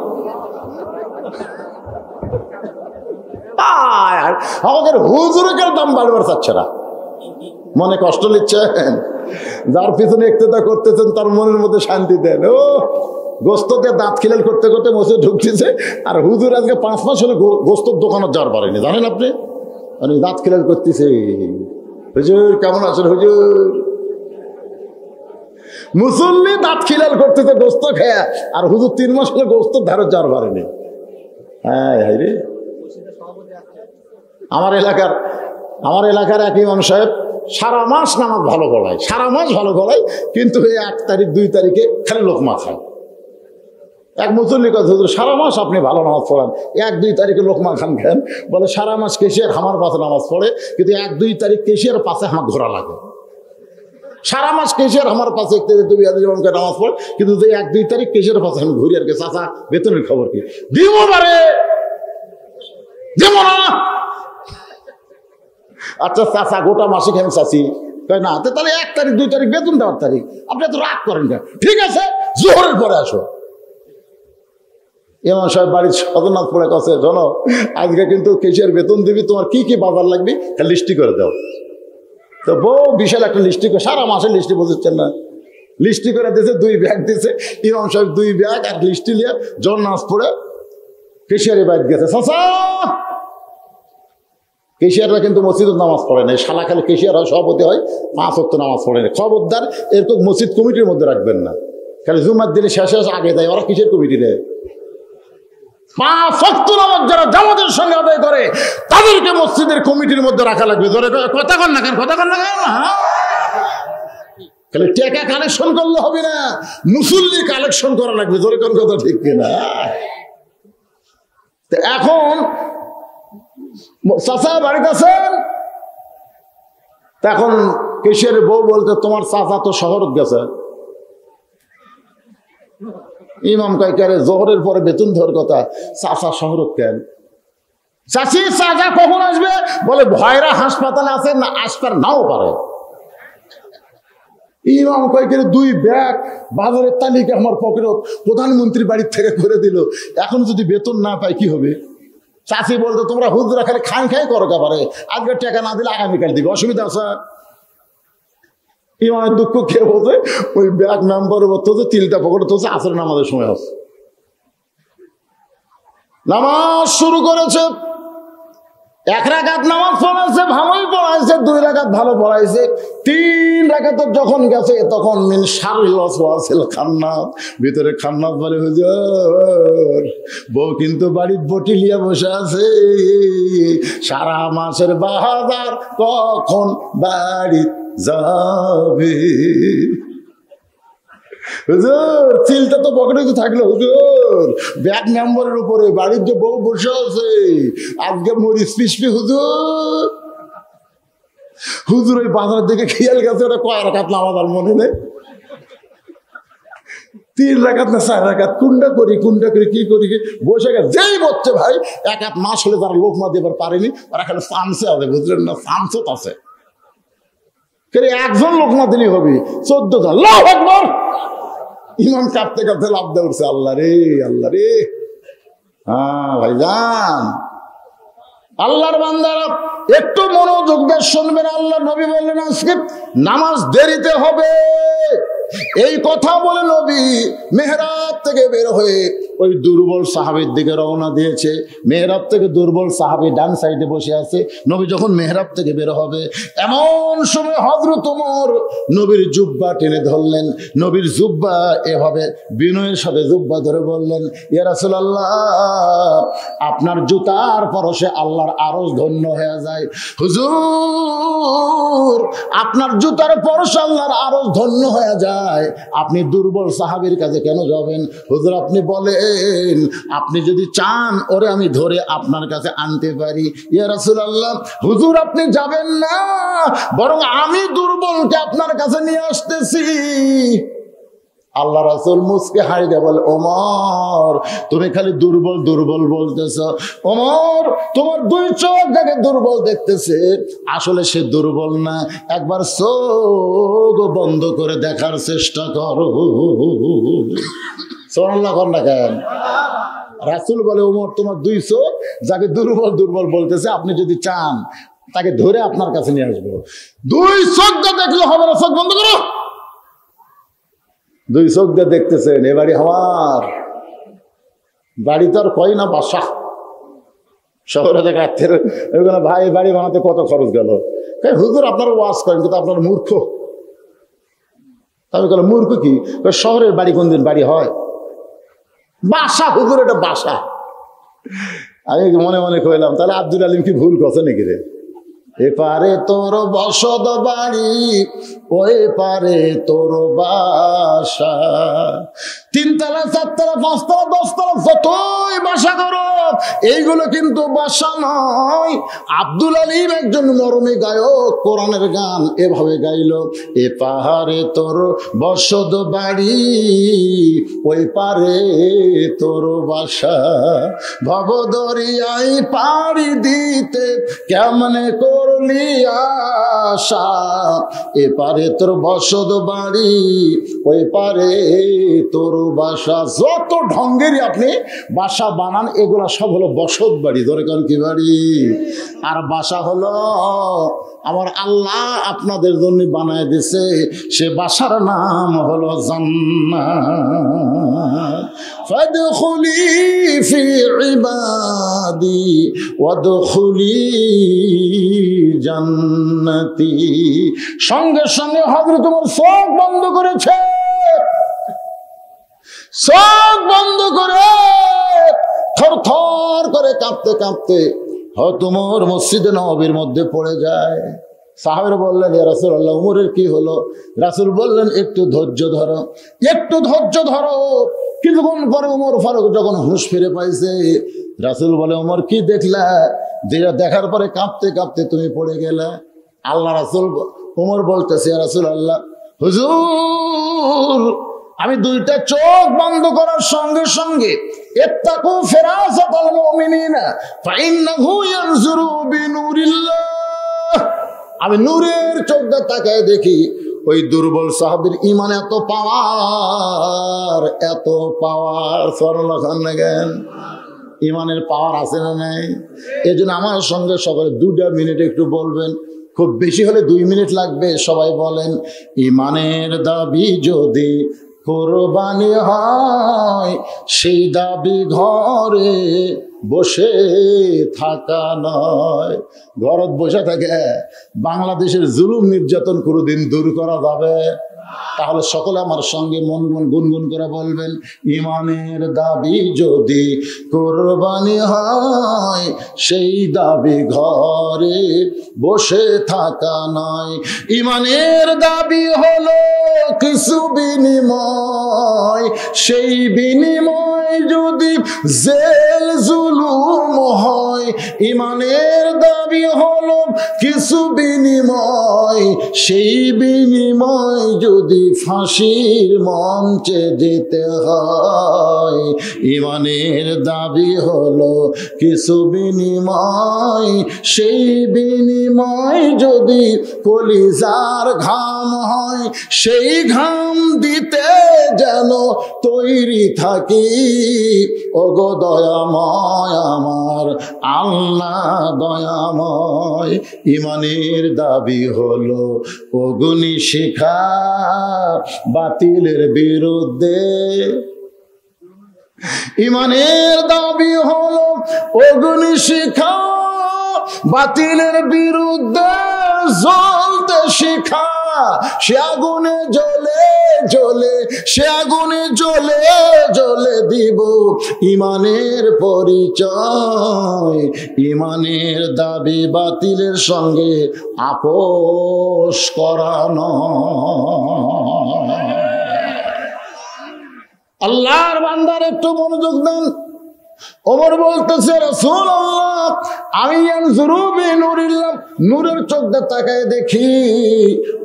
আমাদের হুজুরের দাম বাড়বার চাচ্ছে না। মনে কষ্ট নিচ্ছেন? যার পিছনে ইক্তেদা করতেছেন তার মনের মধ্যে শান্তি দেন। ও গোস্ত দিয়ে দাঁত খিলাল করতে করতে মসজিদে ঢুকতেছে, আর হুজুর আজকে 5 মাস হলে গোস্তর দোকানে যাওয়ার পারেনি, জানেন আপনি? মানে দাঁত খিলাল করতেছে। হুজুর কেমন আছেন হুজুর? মুসল্লি দাঁত খিলাল করতেছে গোস্ত খেয়া, আর হুজুর 3 মাস হলে গোস্তর ধারে যাওয়ার পারেনি। হ্যাঁ হাই রে। আমার এলাকার এক ইমাম সাহেব সারা মাস নামাজ ভালো পড়ায়, সারা মাস ভালো পড়ায়, কিন্তু এই 1 তারিখ 2 তারিখে খালি লোকমা খায়। এক মুসল্লি কথা, হুজুর সারা মাস আপনি ভালো নামাজ পড়ান, 1-2 তারিখে লোকমা খান খান। বলে সারা মাস কেশিয়ার আমার পাশে নামাজ পড়ে, কিন্তু 1-2 তারিখ কেশিয়ার পাশে আমার ঘোরা লাগে। সারা মাস কেশিয়ার আমার পাশে নামাজ পড়ে, কিন্তু 1-2 তারিখ কেশিয়ার পাশে আমি ঘুরি আর কি। চাচা বেতনের খবর কি? দিব পারে, দেব না। আচ্ছা চাচা গোটা মাসিক আমি চাচি না, তাহলে 1 তারিখ 2 তারিখ বেতন দেওয়ার তারিখ, আপনি এত রাগ করেন কেন? ঠিক আছে জোহরের পরে আসো। ইমাম সাহেব বাড়ির সদরনাথ পড়ে কাছে, শোনো আজকে কিন্তু কেশিয়ার বেতন দিবি, তোমার কি কি বাজার লাগবে তা লিস্টি করে দাও। তো বউ বিশাল একটা লিস্টি করে, সারা মাসের লিস্টি বুঝছেন না, লিস্টি করে দিয়েছে, 2 ব্যাগ দিয়েছে। ইমাম সাহেব 2 ব্যাগ আর লিস্টি নিয়ে জন্নাথ পড়ে কেশিয়ারের বাড়ি গেছে। চাচা কেশিয়াররা কিন্তু মসজিদের নামাজ পড়ে না, শালা খালি কেশিয়ার হয়, সভাপতি হয়, 5 ওয়াক্ত নামাজ পড়ে না। খবরদার এরকম মসজিদ কমিটির মধ্যে রাখবেন না, খালি জুমার দিনে শেষে আগে দেয়। ওরা কিসের কমিটি নেয়? 5 ওয়াক্ত নামাজ যারা জামাতের সঙ্গে আদায় করে তাদেরকে মসজিদের কমিটির মধ্যে রাখা লাগবে। ধরে কথা কন না কেন, কথা কন না কেন, খালি টাকা কালেকশন করলে হবে না, মুসল্লি কালেকশন করা লাগবে। ধরে কোন কথা ঠিক কিনা? এখন চাচা বাড়িতে আছেন, এখন কেশিয়ার বউ বলতে তোমার চাচা তো শহরত গেছে। ইমাম কাইকারে জোহরের পরে বেতন ধর কথা, চাচা শহরত কেন? চাচি চাচা কখন আসবে? বলে ভয়রা হাসপাতালে আছে, না আসবার নাও পারে। ইমাম কয়েকের 2 ব্যাগ বাজারের তালিকা আমার পকেটত প্রধানমন্ত্রী বাড়ির থেকে করে দিল, এখন যদি বেতন না পাই কি হবে? চাচি বলতো তোমরা হুজুরা খালি খাই খাই করো কাবারে, আজকে টাকা না দিলে আগামীকাল দিবে, অসুবিধা আছে? ইমামের দুঃখ খেয়ে বলছে ওই ব্যাগ মেম্বারের বলতে তিলটা পকেটে তো আসর নামাজের সময় আছে, নামাজ শুরু করেছে। 1 রাকাত নামাজ পড়াইছে, ভালোই পড়াইছে, 2 রাকাত ভালো পড়াইছে, 3 রাকাত যখন গেছে তখন মিন শারিল ওয়াসওয়াসিল খান্নাস, ভিতরে খান্নাস বলে হুজুর বউ কিন্তু বাড়ির বটি লিয়ে বসে আছে, সারা মাসের বাজার কখন বাড়ি যাবে? হুজুর চিলটা তো পকেটে থাকলো, হুজুর ব্যাগ নম্বরের উপরে বাড়ির যে বউ বসে আছে, আজকে মরিচ পিসপি হুজুর। হুজুর ওই বাজারের দিকে খেয়াল গেছে, ওটা কয় রাকাত নামাজ আর মনে নেই, 3 রাকাত না 4 রাকাত, কোনটা করি কি করি বসে গেছে। যেই বলছে ভাই 1 হাত মাস হলে যারা লোকমা দেবার পারেনি ওরা খালি চামচে আছে, বুঝলেন না, চামচত আছে। একজন লোকমা দিলেই হবে, 14 জন। আল্লাহু আকবার। ইমাম কাঁপতে কাঁপতে লাভ দিয়ে উঠছে, আল্লাহ রে আল্লাহ রে। হ্যাঁ ভাইজান, আল্লাহর বান্দারা একটু মনোযোগ দিয়ে শুনবেন। আল্লাহ নবী বললেন আজকে নামাজ দেরিতে হবে, এই কথা বলে নবী মেহরাব থেকে বের হয়ে ওই দুর্বল সাহাবীর দিকে রওনা দিয়েছে। মেহরাব থেকে দুর্বল সাহাবী ডান সাইডে বসে আছে। নবী যখন মেহরাব থেকে বের হবে এমন সময় হযরত ওমর নবীর জুব্বা টেনে ধরলেন। নবীর জুব্বা এভাবে বিনয়ের সাথে জুব্বা ধরে বললেন, ইয়া রাসূলুল্লাহ আপনার জুতার পরশে আল্লাহর আরশ ধন্য হয়ে যায়। হুজুর আপনার জুতার পরশে আল্লাহর আরশ ধন্য হয়ে যায়, আপনি দুর্বল সাহাবীর কাছে কেন যাবেন? হুজুর আপনি বলেন, আপনি যদি চান ওরে আমি ধরে আপনার কাছে আনতে পারি। ইয়া রাসূলুল্লাহ হুজুর আপনি যাবেন না, বরং আমি দুর্বলকে আপনার কাছে নিয়ে আসতেছি। আল্লাহ রাসূল মুসকে হাই দিয়ে বলে, ওমর তুমি খালি দুর্বল দুর্বল বলতেছ। ওমর তোমার 2 চোখ দেখে দুর্বল দেখতেছে, আসলে সে দুর্বল না, একবার চোখ বন্ধ করে দেখার চেষ্টা করো। সুবহানাল্লাহ কর না কেন? রাসূল বলে, ওমর তোমার 2 চোখ যাকে দুর্বল দুর্বল বলতেছে, আপনি যদি চান তাকে ধরে আপনার কাছে নিয়ে আসবো। 2 চোখ দেখলে হবে না, চোখ বন্ধ করো। 2 চোখ দিয়ে দেখতেছেন এ বাড়ি আমার বাড়ি, তো আর কই না বাসা। শহরে থেকে আত্মীয় ওইখানে ভাই বাড়ি বানাতে কত খরচ গেল। হুজুর আপনারা ওয়াজ করেন কিন্তু আপনারা মূর্খ। আমি বললাম মূর্খ কি? শহরের বাড়ি কোনদিন বাড়ি হয়? বাসা হুজুর, এটা বাসা। আমি মনে মনে কইলাম তাহলে আব্দুল আলিম কি ভুল করছে নাকি রে? এপারে তোর বসত বাড়ি, ওই পারে তোর বাসা। 3 তলা 4 তলা 5 তলা 10 তলা যতই বাসা করো, এইগুলো কিন্তু বাসা নয়। আব্দুল আলিম একজন মরমী গায়ক, কোরআনের গান এভাবে গাইল, এ পাহাড়ে তোর বসত বাড়ি, ওই পারে তোর বাসা। ভব দরিয়ায় পাড়ি দিতে কেমনে করলি আশা, এ পারে তোর বসত বাড়ি, ওই পারে তোর বাসা। যত ঢঙ্গেরই আপনি বাসা বানান, এগুলা সব হলো বসত বাড়ি। ধরে কারণ কি বাড়ি? আর বাসা হলো আমার আল্লাহ আপনাদের জন্য বানায় দিছে, সে বাসার নাম হলো জান্নাত। ফাদখুলি ফি ইবাদি ওয়াদখুলি জান্নাতি। সঙ্গে সঙ্গে হযরত ওমর চোখ বন্ধ করেছে। চোখ বন্ধ করে থর থর করে কাঁপতে কাঁপতে হয়তো উমর মসজিদে নববীর মধ্যে পড়ে যায়। সাহাবীরা বললেন, ইয়া রাসূলুল্লাহ, উমরের কি হলো? রাসূল বললেন, একটু ধৈর্য ধরো, একটু ধৈর্য ধরো। কিছুক্ষণ পরে উমর ফারুক যখন হুঁশ ফিরে পাইছে, রাসূল বলে, উমর কি দেখলা? যেটা দেখার পরে কাঁপতে কাঁপতে তুমি পড়ে গেলে? আল্লাহ রাসূল, উমর বলতেছে, ইয়া রাসূলুল্লাহ, হুজুর, আমি দুইটা চোখ বন্ধ করার সঙ্গে সঙ্গে ইত্তাকু ফিরাসাতাল মুমিনিনা ফাইন্নাহু ইয়ানজুরু বিনুরিল্লাহ, আমি নূরের চোখটা তাকায় দেখি ওই দুর্বল সাহাবীর ঈমান এত পাওয়ার, এত পাওয়ার। সুবহানাল্লাহ খান, ঈমানের পাওয়ার আছে না নাই? এজন্য আমার সঙ্গে সকলে 2 মিনিট একটু বলবেন, খুব বেশি হলে 2 মিনিট লাগবে। সবাই বলেন, ঈমানের দাবি যদি কোরবানি হয়, সেই দাবি ঘরে বসে থাকা নয়। ঘরত বসে থাকে বাংলাদেশের জুলুম নির্যাতন কোনোদিন দূর করা যাবে? তাহলে সকলে আমার সঙ্গে মন মন গুনগুন করে বলবেন, ঈমানের দাবি যদি কোরবানি হয়, সেই দাবি ঘরে বসে থাকা নয়। ঈমানের দাবি হলো কিছু বিনিময়, সেই বিনিময় যদি জেল জুলুম হয়। ঈমানের দাবি হলো কিছু বিনিময়, সেই বিনিময় যদি ফাঁসির মঞ্চে যেতে হয়। ঈমানের দাবি হলো কিছু বিনিময়, সেই বিনিময় যদি কলিজার ঘাম হয়, সেই ঘাম দিতে যেন তৈরি থাকি। ওগো দয়াময় আমার আল্লাহ দয়াময়, ঈমানের দাবি হলো অগ্নি শিখা বাতিলের বিরুদ্ধে। ঈমানের দাবি হলো অগ্নি শিখা বাতিলের বিরুদ্ধে জ্বলতে শিখা। সে আগুনে জ্বলে জ্বলে, সে আগুনে জ্বলে জ্বলে দিব ঈমানের পরিচয়। ঈমানের দাবি বাতিলের সঙ্গে আপোষ করানো। আল্লাহর বান্দার একটু মনোযোগ দেন। ওমর বলতেছে, রাসূলুল্লাহ, আমি ইয়ানজুরু বিনুরিল্লাহ, নূরের চোখটা তাকায় দেখি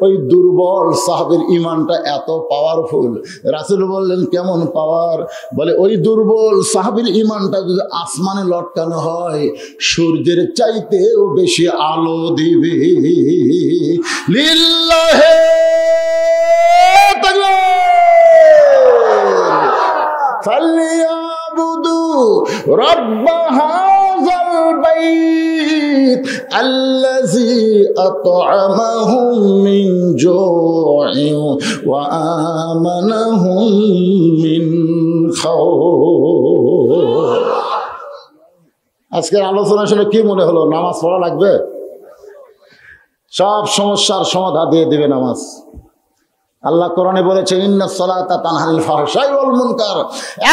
ওই দুর্বল সাহাবীর ঈমানটা এত পাওয়ারফুল। রাসূল বললেন, কেমন পাওয়ার? বলে, ওই দুর্বল সাহাবীর ঈমানটা যদি আসমানে লটকানো হয়, সূর্যের চাইতেও বেশি আলো দিবে। লিল্লাহি তাকবীর, ফালিয়াবুদু রব্ব হাযাল বাইত আল্লাযী আত'আমাহুম মিন জু'ইন ওয়া আমানাহুম মিন খাউফ। আজকের আলোচনা শুনে কি মনে হলো? নামাজ পড়া লাগবে? সব সমস্যার সমাধান দিয়ে দিবে নামাজ। আল্লাহ কোরআনে বলেছে, ইন্নাস সালাতা তানহা আনিল ফাহশাই ওয়াল মুনকার,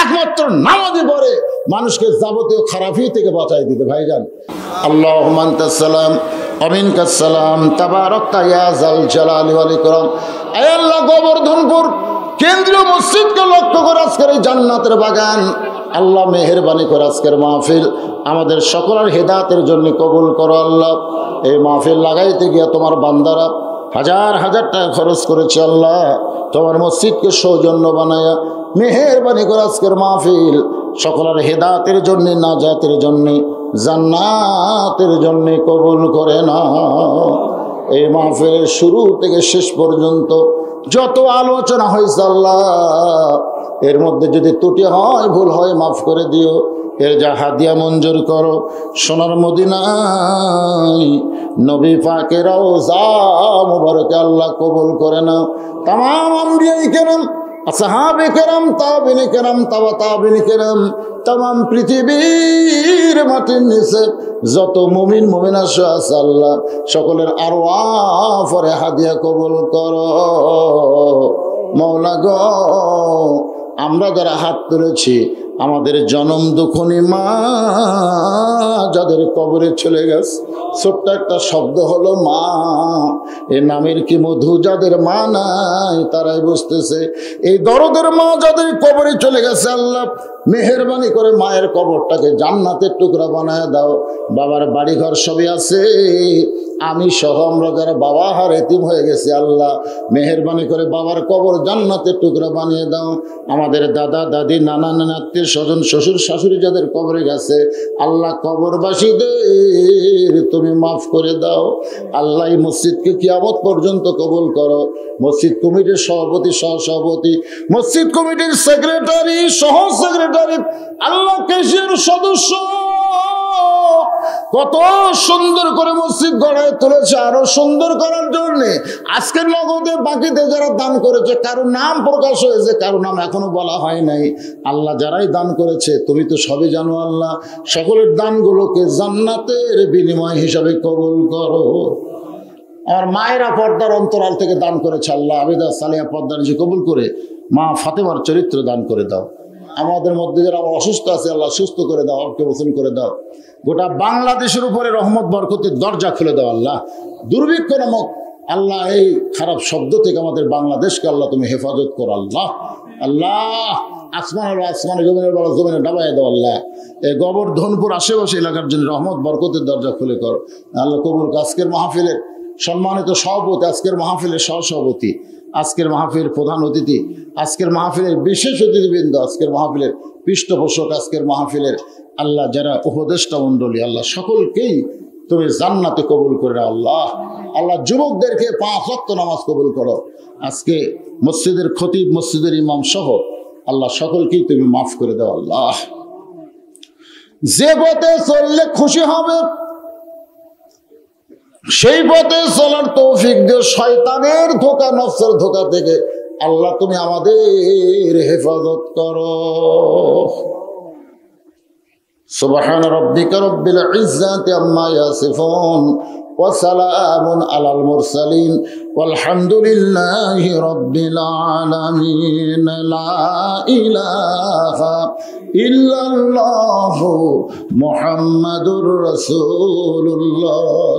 একমাত্র নামাজই পড়ে মানুষকে যাবতীয় খারাপি থেকে বাঁচাই দিতে। ভাইজান, আল্লাহুম্মা আনতাস সালাম ওয়া মিনকাস সালাম তাবারাকতা ইয়া যাল জালালি ওয়াল ইকরাম। আয় আল্লাহ, গোবর্ধনপুর কেন্দ্রীয় মসজিদকে লক্ষ্য করে আজকের এই জান্নাতের বাগান, আল্লাহ মেহেরবানি করে আজকের মাহফিল আমাদের সকলের হেদায়েতের জন্য কবুল করো। আল্লাহ, এই মাহফিল লাগাইতে গিয়ে তোমার বান্দারা হাজার হাজার টাকা খরচ করেছে। আল্লাহ, তোমার মসজিদকে সৌজন্য বানায়া মেহেরবানি করে আজকের মাহফিল সকলের হেদায়েতের জন্য, নাজাতের জন্য, জান্নাতের জন্য কবুল করে নাও। এই মাহফিলের শুরু থেকে শেষ পর্যন্ত যত আলোচনা হয়েছে আল্লাহ, এর মধ্যে যদি ত্রুটি হয়, ভুল হয়, মাফ করে দিও। এর যা হাদিয়া মঞ্জুর করো সোনার মদিনায় নবী পাকের রওজা মুবারকে আল্লাহ কবুল করে নাও। तमाम আম্বিয়ায়ে কেরাম, আসহাবে কেরাম, তাবিঈনে কেরাম, তাবিঈনে কেরাম, तमाम পৃথিবীর মাটির নিচে যত মুমিন মুমিনা আছে আল্লাহ সকলের আরওয়াহ পরে হাদিয়া কবুল করো। মাওলা গো, আমরা যারা হাত তুলেছি আমাদের জনম দুঃখনী মা যাদের কবরে চলে গেছে, ছোট্ট একটা শব্দ হলো মা। এ নামের কি মধু, যাদের মা নাই তারাই বুঝতেছে। এই দরদের মা যাদের কবরে চলে গেছে, আল্লাহ মেহেরবানি করে মায়ের কবরটাকে জান্নাতের টুকরা বানায় দাও। বাবার বাড়িঘর সবই আছে, আমি সহ আমরা যারা বাবা হার এতিম হয়ে গেছি, আল্লাহ মেহেরবানি করে বাবার কবর জান্নাতের টুকরা বানিয়ে দাও। আমাদের দাদা দাদি নানা নানা আত্মীয় স্বজন শ্বশুর শাশুড়ি যাদের কবরে গেছে, আল্লাহ কবরবাসীদের তুমি মাফ করে দাও। আল্লাহ এই মসজিদকে কিয়ামত পর্যন্ত কবুল করো। মসজিদ কমিটির সভাপতি, সহসভাপতি, মসজিদ কমিটির সেক্রেটারি, সহ সেক্রেটারি, আল্লাহ কেশিয়ার সদস্য, কত সুন্দর করে মসজিদ গড়ায় তুলেছে। আরো সুন্দর করার জন্য আজকে নগদে বাকিতে যারা দান করেছে, কারো নাম প্রকাশ হয়েছে, কারো নাম এখনো বলা হয় নাই। আল্লাহ যারাই দান করেছে তুমি তো সবই জানো। আল্লাহ সকলের দানগুলোকে জান্নাতের বিনিময় হিসাবে কবুল করো। আমার মায়েরা পর্দার অন্তরাল থেকে দান করেছে, আল্লাহ আবেদা সালিয়া পর্দা নিজে কবুল করে মা ফাতেমার চরিত্র দান করে দাও। আমাদের মধ্যে যারা অসুস্থ আছে, আল্লাহ সুস্থ করে দাও, অবকে বসন করে দাও। গোটা বাংলাদেশের উপরে রহমত বরকতের দরজা খুলে দাও। আল্লাহ দুর্ভিক্ষ নামক আল্লাহ এই খারাপ শব্দ থেকে আমাদের বাংলাদেশকে আল্লাহ তুমি হেফাজত করো। আল্লাহ আল্লাহ আসমানের আসমানে, জমিনের বড় জমিনে ডাবাই দাও। আল্লাহ এই গোবর্ধনপুর আশেপাশে এলাকার জন্য রহমত বরকতের দরজা খুলে করো। আল্লাহ কবুল। আজকের মাহফিলের সম্মানিত সভাপতি, আজকের মাহফিলের সহসভাপতি, আজকের মাহফিলের প্রধান অতিথি, আজকের মাহফিলের বিশেষ অতিথিবৃন্দ, আজকের মাহফিলের পৃষ্ঠপোষক, আজকের মাহফিলের আল্লাহ যারা উপদেষ্টা মণ্ডলী, আল্লাহ সকলকেই তুমি জান্নাতে কবুল করে নাও। আল্লাহ আল্লাহ যুবকদেরকে 5 ওয়াক্ত নামাজ কবুল করো। আজকে মসজিদের খতিব, মসজিদের ইমাম সহ আল্লাহ সকলকেই তুমি মাফ করে দাও। আল্লাহ যে পথে চললে খুশি হবে সেই পথে চলার তৌফিক দিও। শয়তানের ধোঁকা, নফসের ধোঁকা থেকে আল্লাহ তুমি আমাদের হেফাজত করো। সুবহান রাব্বিকা রাব্বিল ইজ্জাতি আম্মা ইয়াসিফুন ওয়া সালামুন আলাল মুরসালিন ওয়ালহামদুলিল্লাহি রাব্বিল আলামিন। লা ইলাহা ইল্লাল্লাহু মুহাম্মাদুর রাসূলুল্লাহ।